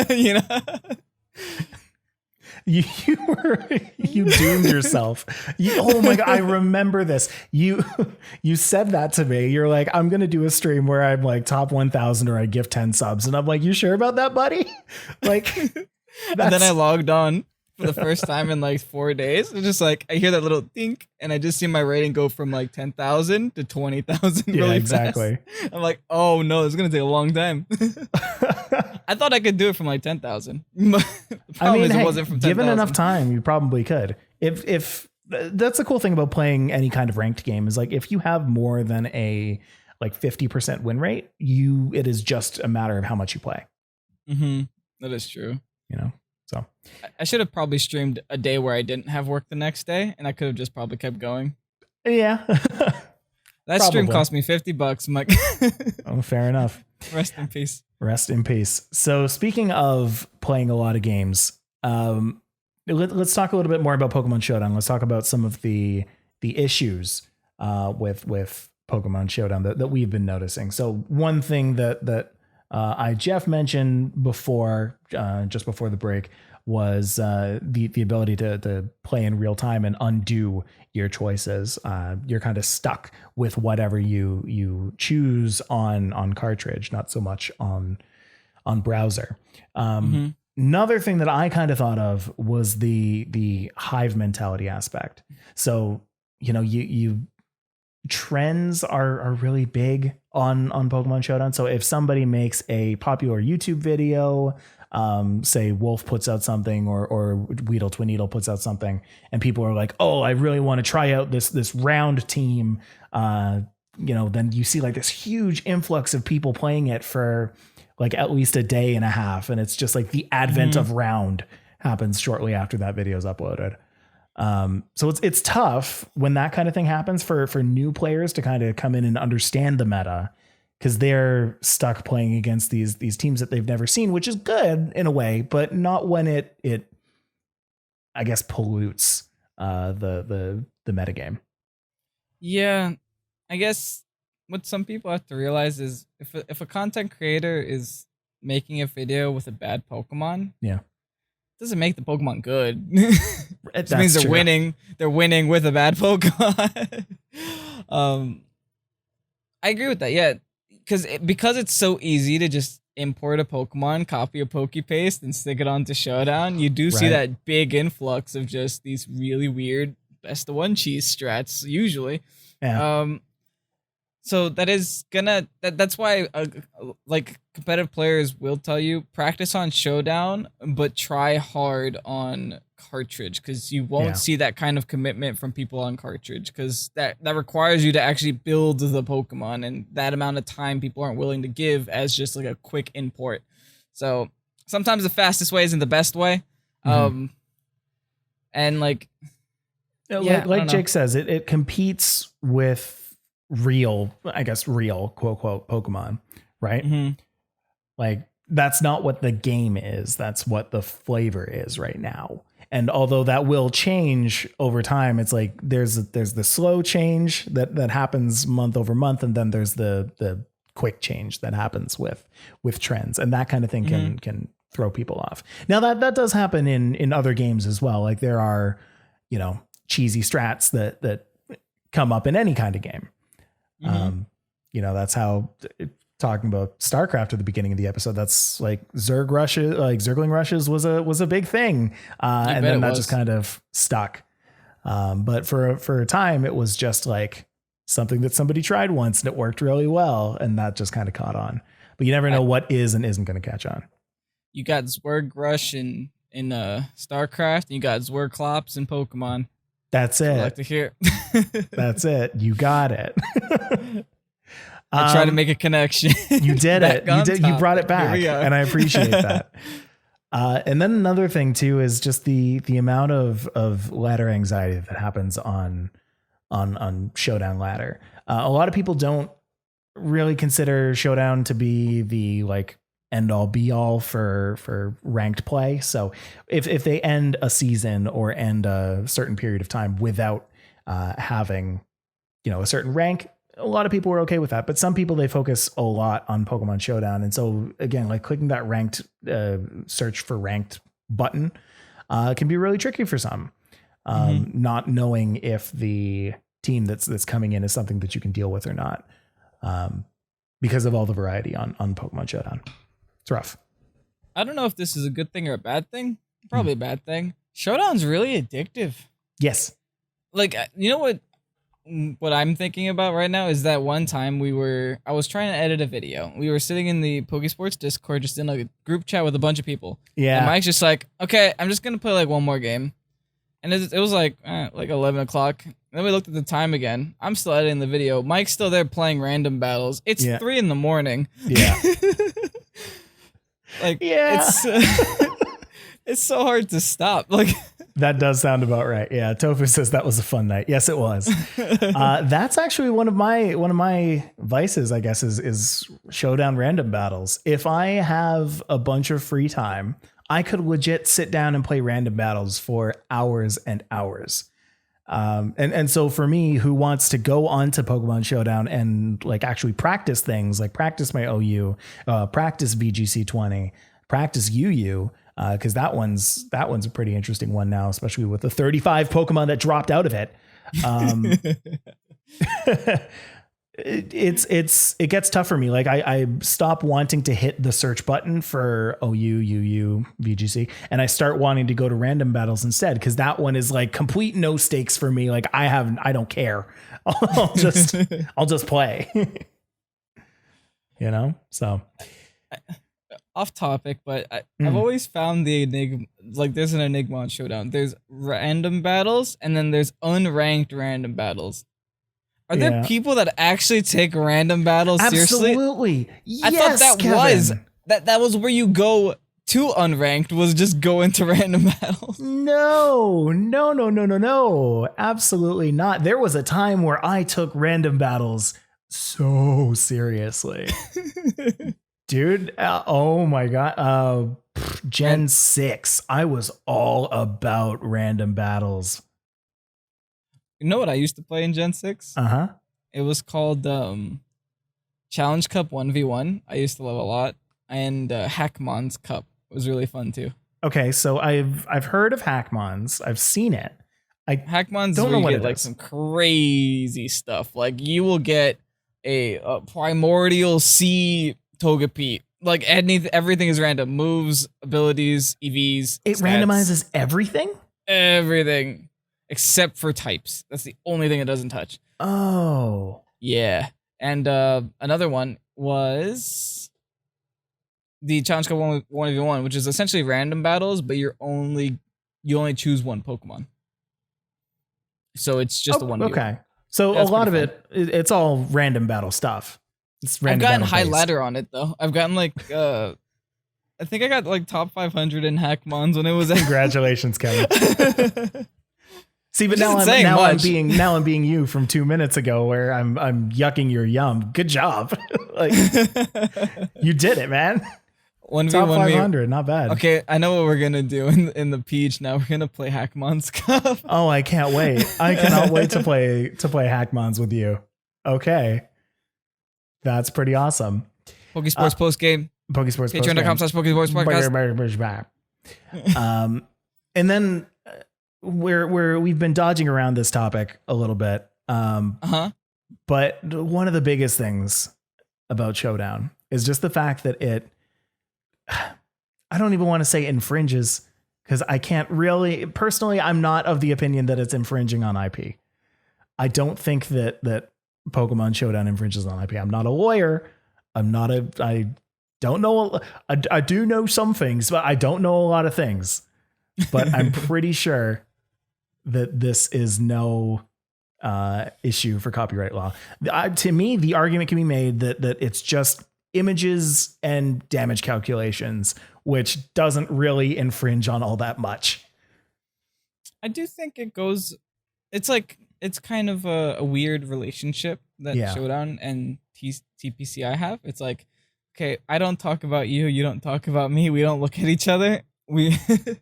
You know, you doomed yourself. Oh my god, I remember this. You said that to me. You're like, I'm gonna do a stream where I'm like top 1,000 or I give 10 subs, and I'm like, you sure about that, buddy? Like, and then I logged on for the first time in like 4 days. It's just like I hear that little dink, and I just see my rating go from like 10,000 to 20,000. Yeah, really exactly. Fast. I'm like, oh no, it's gonna take a long time. I thought I could do it from like 10,000. The problem is it wasn't from 10,000. Given enough time, you probably could. If that's the cool thing about playing any kind of ranked game is like if you have more than a like 50% win rate, it is just a matter of how much you play. Mm-hmm. That is true. You know. So I should have probably streamed a day where I didn't have work the next day, and I could have just probably kept going. Yeah. That stream cost me $50. I'm like, oh, fair enough. Rest in peace. Rest in peace. So speaking of playing a lot of games, let's talk a little bit more about Pokemon Showdown. Let's talk about some of the issues with Pokemon Showdown that we've been noticing. So one thing that Jeff mentioned before, just before the break, was the ability to play in real time and undo your choices. You're kind of stuck with whatever you choose on cartridge, not so much on browser. Another thing that I kind of thought of was the hive mentality aspect. So, you trends are really big on Pokemon Showdown. So if somebody makes a popular YouTube video, say Wolf puts out something or Weedle Twineedle puts out something, and people are like, oh, I really want to try out this round team. Then you see like this huge influx of people playing it for like at least a day and a half. And it's just like the advent of round happens shortly after that video is uploaded. So it's tough when that kind of thing happens for new players to kind of come in and understand the meta, because they're stuck playing against these teams that they've never seen, which is good in a way, but not when it I guess pollutes the metagame. Yeah, I guess what some people have to realize is if a content creator is making a video with a bad Pokemon, doesn't make the Pokemon good. It means they're winning. They're winning with a bad Pokemon. I agree with that. Yeah, because it's so easy to just import a Pokemon, copy a Pokepaste, and stick it onto Showdown. You do see that big influx of just these really weird best of one cheese strats usually. Yeah. So that is that's why like competitive players will tell you practice on Showdown, but try hard on cartridge, because you won't see that kind of commitment from people on cartridge, because that requires you to actually build the Pokemon, and that amount of time people aren't willing to give as just like a quick import. So sometimes the fastest way isn't the best way. And like Jake says, it competes with real quote quote Pokemon, right? Like that's not what the game is, that's what the flavor is right now. And although that will change over time, it's like there's the slow change that happens month over month, and then there's the quick change that happens with trends, and that kind of thing can throw people off. Now that does happen in other games as well. Like there are cheesy strats that come up in any kind of game. That's how, talking about StarCraft at the beginning of the episode, that's like Zergling rushes was a big thing. And then that just kind of stuck. But for a time, it was just like something that somebody tried once and it worked really well. And that just kind of caught on, but you never know what is and isn't going to catch on. You got Zwerg Rush in StarCraft, and you got Zwergclops in Pokemon. That's it. I like to hear. That's it. You got it. I try to make a connection. You did it. You brought it back, and I appreciate that. And then another thing too is just the amount of ladder anxiety that happens on Showdown ladder. A lot of people don't really consider Showdown to be the like end all be all for ranked play. So if they end a season or end a certain period of time without having, a certain rank, a lot of people were okay with that, but some people, they focus a lot on Pokemon Showdown. And so again, like clicking that ranked search for ranked button can be really tricky for some, not knowing if the team that's coming in is something that you can deal with or not, because of all the variety on Pokemon Showdown. It's rough. I don't know if this is a good thing or a bad thing. Probably a bad thing. Showdown's really addictive. Yes. Like, you know what I'm thinking about right now is that one time I was trying to edit a video. We were sitting in the Pokesports Discord, just in a group chat with a bunch of people. Yeah. And Mike's just like, okay, I'm just going to play like one more game. And it was like 11 o'clock. And then we looked at the time again. I'm still editing the video. Mike's still there playing random battles. It's 3 a.m. Yeah. It's so hard to stop. Like, that does sound about right. Yeah. Tofu says that was a fun night. Yes, it was. That's actually one of my vices, I guess, is Showdown random battles. If I have a bunch of free time, I could legit sit down and play random battles for hours and hours. And so for me, who wants to go on to Pokemon Showdown and like actually practice things, like practice my OU, practice VGC 20, practice UU, because that one's a pretty interesting one now, especially with the 35 Pokemon that dropped out of it. It gets tough for me. Like I stop wanting to hit the search button for OU, UU, VGC, and I start wanting to go to random battles instead, because that one is like complete no stakes for me. Like I don't care. I'll just play. So off topic, but I've always found the enigma, like there's an enigma on Showdown. There's random battles and then there's unranked random battles. Are there people that actually take random battles seriously? Absolutely. I thought that was where you go to unranked, was just go into random battles. No. Absolutely not. There was a time where I took random battles so seriously. Dude, oh my God. Gen 6, I was all about random battles. You know what I used to play in Gen 6? Uh-huh. It was called Challenge Cup 1v1. I used to love a lot. And Hackmon's Cup was really fun too. Okay, so I've heard of Hackmon's. I've seen it. Hackmon's don't know what you get like some crazy stuff. Like you will get a primordial sea Togepi. Like everything is random. Moves, abilities, EVs. It stats. Randomizes everything? Everything. Except for types. That's the only thing it doesn't touch. Oh. Yeah. And another one was the Challenge Cup 1v1, which is essentially random battles, but you only choose one Pokemon. So it's just a 1v1. Okay. So a lot of it's all random battle stuff. I've gotten high ladder on it though. I've gotten like I think I got like top 500 in Hackmons when it was Congratulations, Kevin. See, but now I'm being you from 2 minutes ago, where I'm yucking your yum. Good job. Like you did it, man. 1v1 top 500, not bad. Okay, I know what we're gonna do in the Peach. Now we're gonna play Hackmon's Cup. Oh, I can't wait. I cannot wait to play Hackmons with you. Okay. That's pretty awesome. Pokesports post game. Pokesports. Patreon.com/Pokesports podcast. And then we've been dodging around this topic a little bit. But one of the biggest things about Showdown is just the fact that I don't even want to say infringes, because I can't really, personally, I'm not of the opinion that it's infringing on IP. I don't think that Pokemon Showdown infringes on IP. I'm not a lawyer. I don't know. I do know some things, but I don't know a lot of things. But I'm pretty sure that this is no issue for copyright law. To me, the argument can be made that it's just images and damage calculations, which doesn't really infringe on all that much. I do think it goes. It's kind of a weird relationship that Showdown and TPCI have. It's like okay, I don't talk about you. You don't talk about me. We don't look at each other. We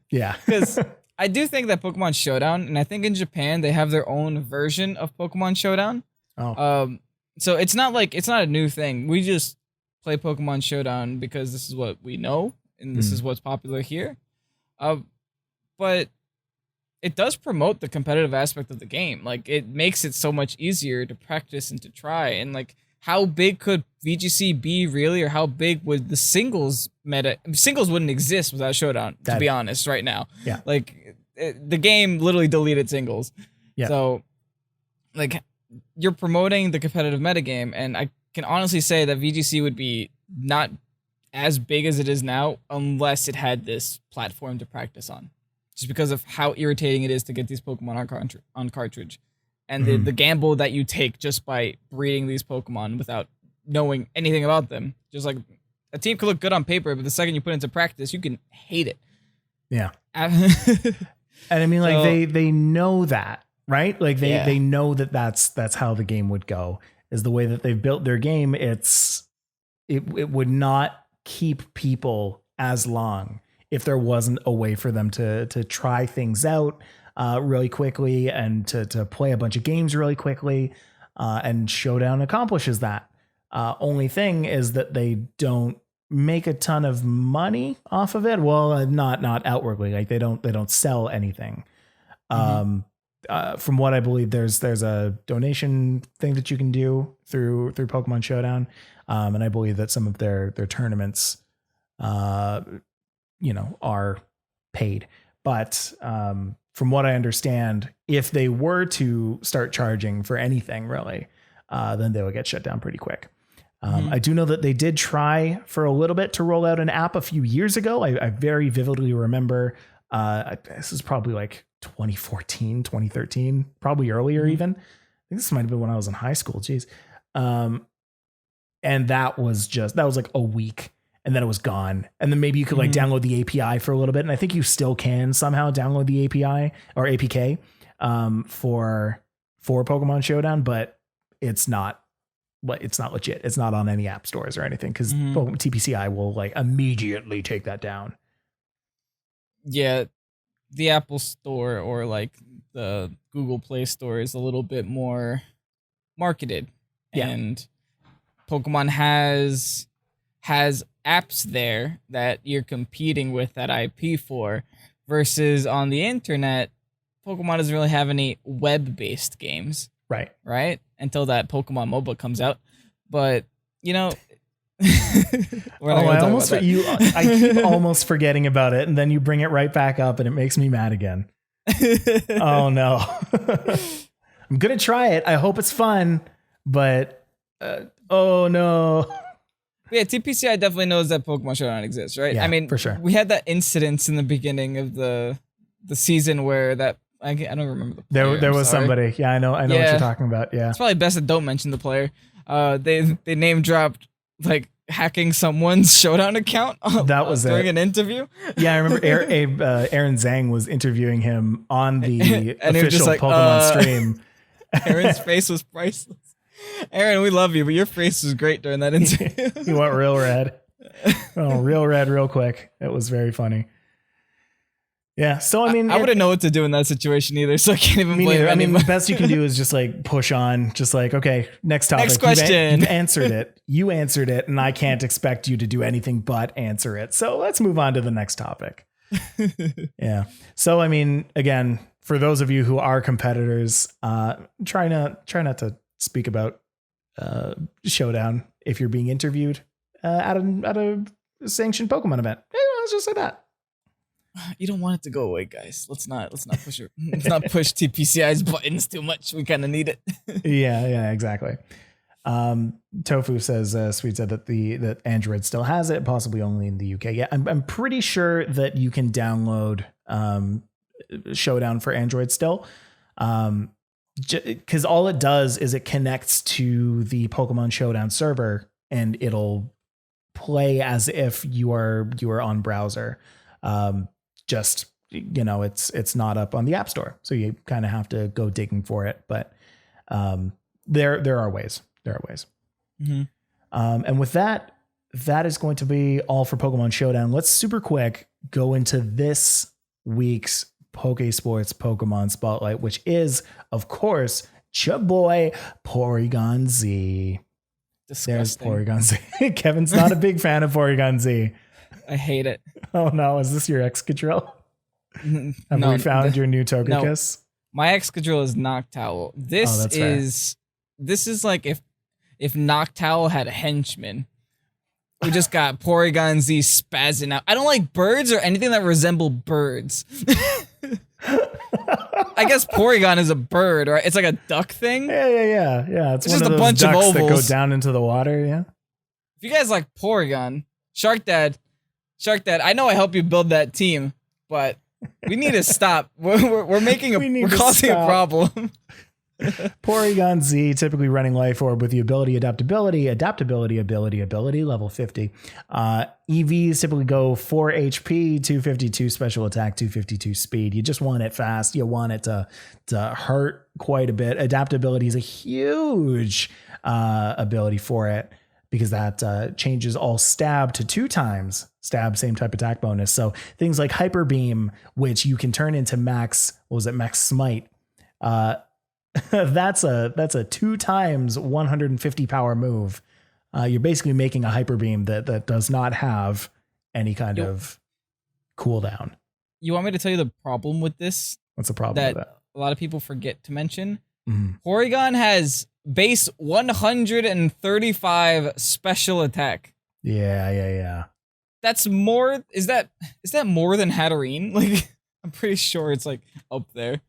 Yeah. because I do think that Pokemon Showdown, and I think in Japan they have their own version of Pokemon Showdown. Oh. So it's not a new thing. We just play Pokemon Showdown because this is what we know and this is what's popular here. But it does promote the competitive aspect of the game. Like, it makes it so much easier to practice and to try. And like, how big could VGC be really, or how big would the singles meta? Singles wouldn't exist without Showdown, to be honest, right now. Yeah. Like, the game literally deleted singles. Yeah. So, like, you're promoting the competitive metagame, and I can honestly say that VGC would be not as big as it is now unless it had this platform to practice on. Just because of how irritating it is to get these Pokemon on cartridge. And the gamble that you take just by breeding these Pokemon without knowing anything about them. Just like, a team could look good on paper, but the second you put it into practice, you can hate it. Yeah. And I mean, like, they know that, right? Like, they know that that's how the game would go, is the way that they've built their game. It would not keep people as long if there wasn't a way for them to try things out really quickly and to play a bunch of games really quickly. And Showdown accomplishes that. Only thing is that they don't make a ton of money off of it. Well, not outwardly. Like, they don't sell anything. From what I believe, there's a donation thing that you can do through Pokemon Showdown. And I believe that some of their tournaments, are paid. But from what I understand, if they were to start charging for anything really, then they would get shut down pretty quick. I do know that they did try for a little bit to roll out an app a few years ago. I very vividly remember, this is probably like 2014, 2013, probably earlier even. I think this might have been when I was in high school. Geez. And that was like a week, and then it was gone. And then maybe you could like download the API for a little bit. And I think you still can somehow download the API or APK for Pokemon Showdown, but it's not legit. It's not on any app stores or anything, because TPCI will like immediately take that down. Yeah, the Apple Store or like the Google Play Store is a little bit more marketed. Yeah. And Pokemon has apps there that you're competing with that IP for, versus on the internet, Pokemon doesn't really have any web-based games. Right? Until that Pokemon MOBA comes out. But, I keep almost forgetting about it, and then you bring it right back up and it makes me mad again. Oh no. I'm going to try it. I hope it's fun, but oh no. Yeah, TPCI definitely knows that Pokemon Showdown exists, right? Yeah, I mean, for sure. We had that incident in the beginning of the season where that I don't remember the player. There was somebody. Yeah, I know what you're talking about. Yeah. It's probably best to don't mention the player. They name dropped like hacking someone's Showdown account. That was during an interview. Yeah, I remember Aaron Zhang was interviewing him on the official like, Pokemon stream. Aaron's face was priceless. Aaron, we love you, but your face was great during that interview. You went real red. Oh, real red, real quick. It was very funny. Yeah, so I mean, I wouldn't know what to do in that situation either, so I can't even blame anyone. I mean, the best you can do is just like push on, just like, okay, next topic. Next question. You've answered it. You answered it, and I can't expect you to do anything but answer it. So let's move on to the next topic. Yeah. So I mean, again, for those of you who are competitors, try not to speak about Showdown if you're being interviewed at a sanctioned Pokemon event. Let's just say that. You don't want it to go away, guys. Let's not push it. Let's not push TPCI's buttons too much. We kind of need it. Yeah, exactly. Tofu says, Sweet said that Android still has it, possibly only in the UK. Yeah, I'm pretty sure that you can download Showdown for Android still. Because all it does is it connects to the Pokemon Showdown server, and it'll play as if you are on browser. Just, it's not up on the App Store, so you kind of have to go digging for it. But there are ways. And with that, that is going to be all for Pokemon Showdown. Let's super quick go into this week's Pokesports Pokemon Spotlight, which is, of course, your boy Porygon Z. Disgusting. There's Porygon Z. Kevin's not a big fan of Porygon Z. I hate it. Oh no, is this your Excadrill? Have we found your new Togekiss? No, my Excadrill is Noctowl. This is like if Noctowl had henchmen. We just got Porygon Z spazzing out. I don't like birds or anything that resemble birds. I guess Porygon is a bird, right? It's like a duck thing. Yeah. It's one just of a those bunch ducks of ovals that go down into the water. Yeah. If you guys like Porygon, Shark Dad, I know I helped you build that team, but we need to stop. We're causing a problem. Porygon Z, typically running Life Orb with the ability ability, level 50. EVs typically go 4 HP, 252 special attack, 252 speed. You just want it fast. You want it to hurt quite a bit. Adaptability is a huge ability for it, because that changes all stab to 2 times. Stab, same type attack bonus. So things like Hyper Beam, which you can turn into Max Smite. That's a 2 times 150 power move. You're basically making a Hyper Beam that does not have any kind of cooldown. You want me to tell you the problem with this? What's the problem with that? A lot of people forget to mention. Porygon has base 135 special attack. Yeah. That's more. Is that more than Hatterene? Like, I'm pretty sure it's like up there.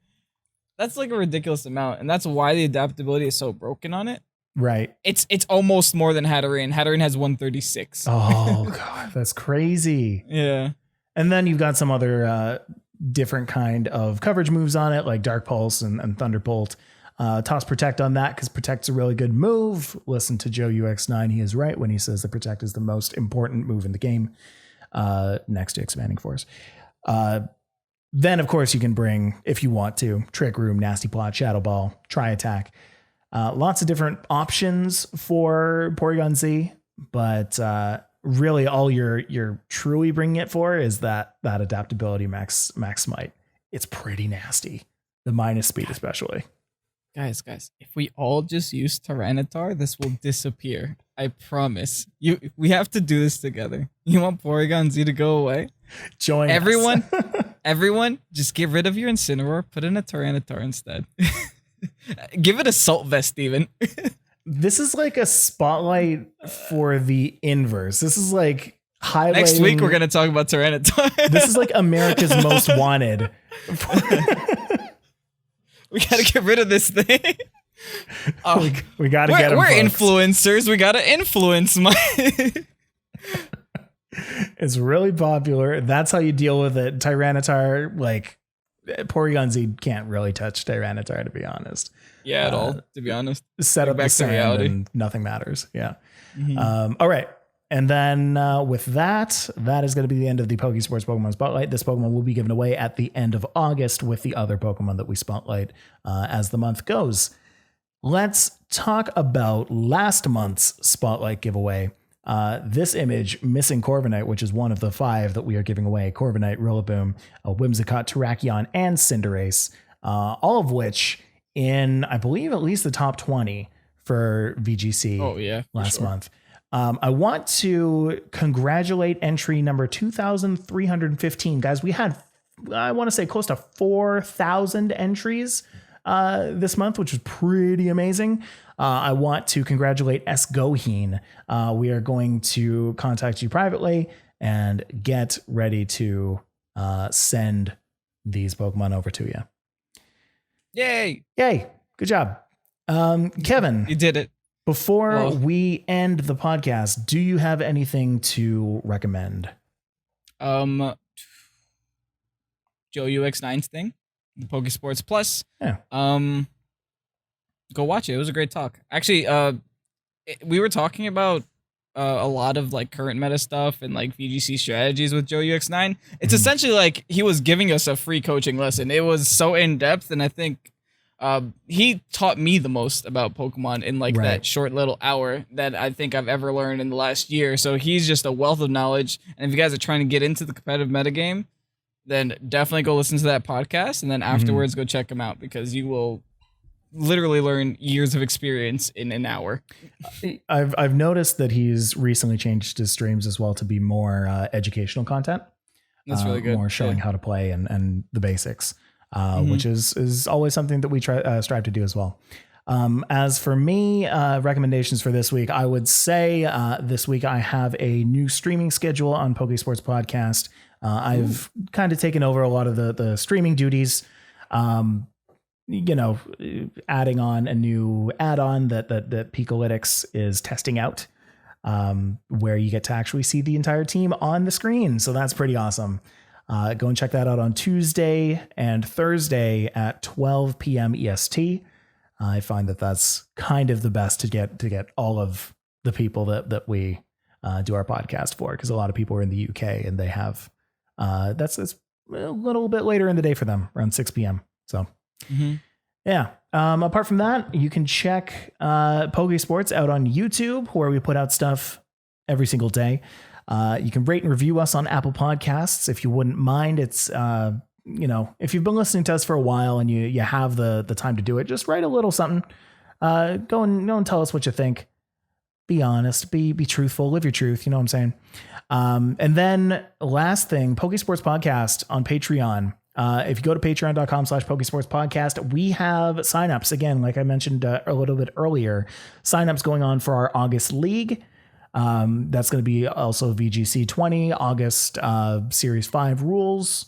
That's like a ridiculous amount, and that's why the adaptability is so broken on it. Right. It's almost more than Hatterene. Hatterene has 136. Oh god, that's crazy. Yeah. And then you've got some other different kind of coverage moves on it, like Dark Pulse and Thunderbolt. Toss Protect on that, because Protect's a really good move. Listen to Joe UX9. He is right when he says that Protect is the most important move in the game, next to Expanding Force. Then, of course, you can bring, if you want to, Trick Room, Nasty Plot, Shadow Ball, Tri Attack. Lots of different options for Porygon Z, but really all you're truly bringing it for is that adaptability Max Smite. It's pretty nasty. The minus speed especially. Guys, if we all just use Tyranitar, this will disappear. I promise. We have to do this together. You want Porygon Z to go away? Join everyone. us. Everyone, just get rid of your Incineroar. Put in a Tyranitar instead. Give it a Salt Vest, even. This is like a spotlight for the inverse. This is like highlighting. Next week, we're going to talk about Tyranitar. This is like America's Most Wanted. We gotta get rid of this thing. We gotta get them. We're influencers. We gotta influence my. It's really popular. That's how you deal with it. Tyranitar, like Porygon Z can't really touch Tyranitar, to be honest. Yeah, at all. To be honest, set up the sand and nothing matters. Yeah. All right. And then with that is going to be the end of the Pokesports Pokemon Spotlight. This Pokemon will be given away at the end of August with the other Pokemon that we spotlight as the month goes. Let's talk about last month's Spotlight giveaway. This image, Missing Corviknight, which is one of the 5 that we are giving away. Corviknight, Rillaboom, Whimsicott, Terrakion, and Cinderace. All of which in, I believe, at least the top 20 for VGC last month. I want to congratulate entry number 2,315. Guys, we had, I want to say, close to 4,000 entries this month, which was pretty amazing. I want to congratulate S. Goheen. We are going to contact you privately and get ready to send these Pokemon over to you. Yay. Good job. Kevin. You did it. Before we end the podcast, do you have anything to recommend? Joe UX9's thing, the Pokesports Plus. Yeah. Go watch it. It was a great talk. Actually, we were talking about a lot of like current meta stuff and like VGC strategies with Joe UX9. It's essentially like he was giving us a free coaching lesson. It was so in depth, and I think He taught me the most about Pokemon in like that short little hour that I think I've ever learned in the last year. So he's just a wealth of knowledge. And if you guys are trying to get into the competitive metagame, then definitely go listen to that podcast. And then afterwards, go check him out because you will literally learn years of experience in an hour. I've noticed that he's recently changed his streams as well to be more educational content. That's really good. More showing how to play and the basics, which is always something that we strive to do as well. As for me, recommendations for this week, I would say this week I have a new streaming schedule on Pokesports podcast. I've kind of taken over a lot of the streaming duties. Adding on a new add-on that Picolytics is testing out, where you get to actually see the entire team on the screen. So that's pretty awesome. Go and check that out on Tuesday and Thursday at 12 p.m. EST. I find that that's kind of the best to get all of the people that we do our podcast for, because a lot of people are in the UK and they have that's a little bit later in the day for them, around 6 p.m. So. Yeah. Apart from that, you can check Pokesports out on YouTube, where we put out stuff every single day. You can rate and review us on Apple Podcasts if you wouldn't mind. It's if you've been listening to us for a while and you have the time to do it, just write a little something. Go and tell us what you think. Be honest, be truthful, live your truth. You know what I'm saying? And then last thing, Pokesports Podcast on Patreon. If you go to patreon.com/Pokesports we have signups again, like I mentioned a little bit earlier, signups going on for our August league. That's going to be also VGC 20 August, series 5 rules.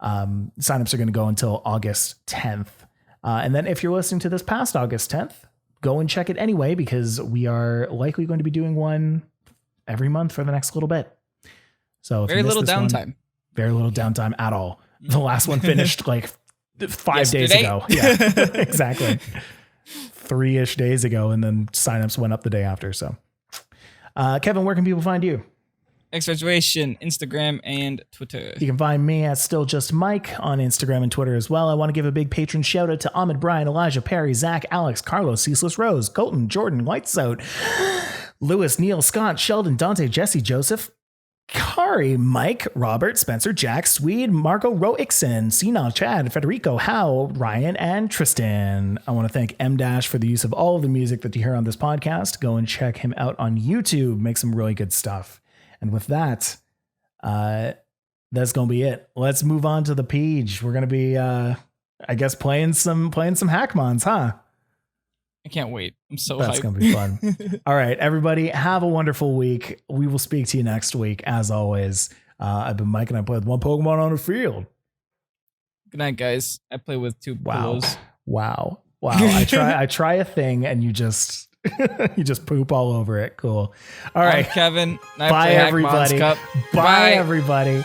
Signups are going to go until August 10th. And then if you're listening to this past August 10th, go and check it anyway, because we are likely going to be doing one every month for the next little bit. So very little downtime, very little downtime at all. The last one finished like 5 days ago. Yeah, exactly. 3-ish days ago. And then signups went up the day after. So, Kevin, where can people find you? Exfatuation, Instagram and Twitter. You can find me at Still Just Mike on Instagram and Twitter as well. I want to give a big patron shout out to Ahmed, Brian, Elijah, Perry, Zach, Alex, Carlos, Ceaseless Rose, Colton, Jordan, Lights Out, Lewis, Neil, Scott, Sheldon, Dante, Jesse, Joseph, Kari, Mike, Robert, Spencer, Jack, Swede, Marco, Roixon, Senal, Chad, Federico, Hal, Ryan, and Tristan. I want to thank M- for the use of all of the music that you hear on this podcast. Go and check him out on YouTube. Make some really good stuff. And with that, that's going to be it. Let's move on to the page. We're going to be, I guess, playing some Hackmons, huh? I can't wait. I'm so That's hyped. going to be fun. All right, everybody, have a wonderful week. We will speak to you next week. As always, I've been Mike and I played one Pokemon on the field. Good night, guys. I play with 2 pillows. Wow. I try a thing and you just poop all over it. Cool. All right, I'm Kevin. Bye, everybody. Bye, everybody.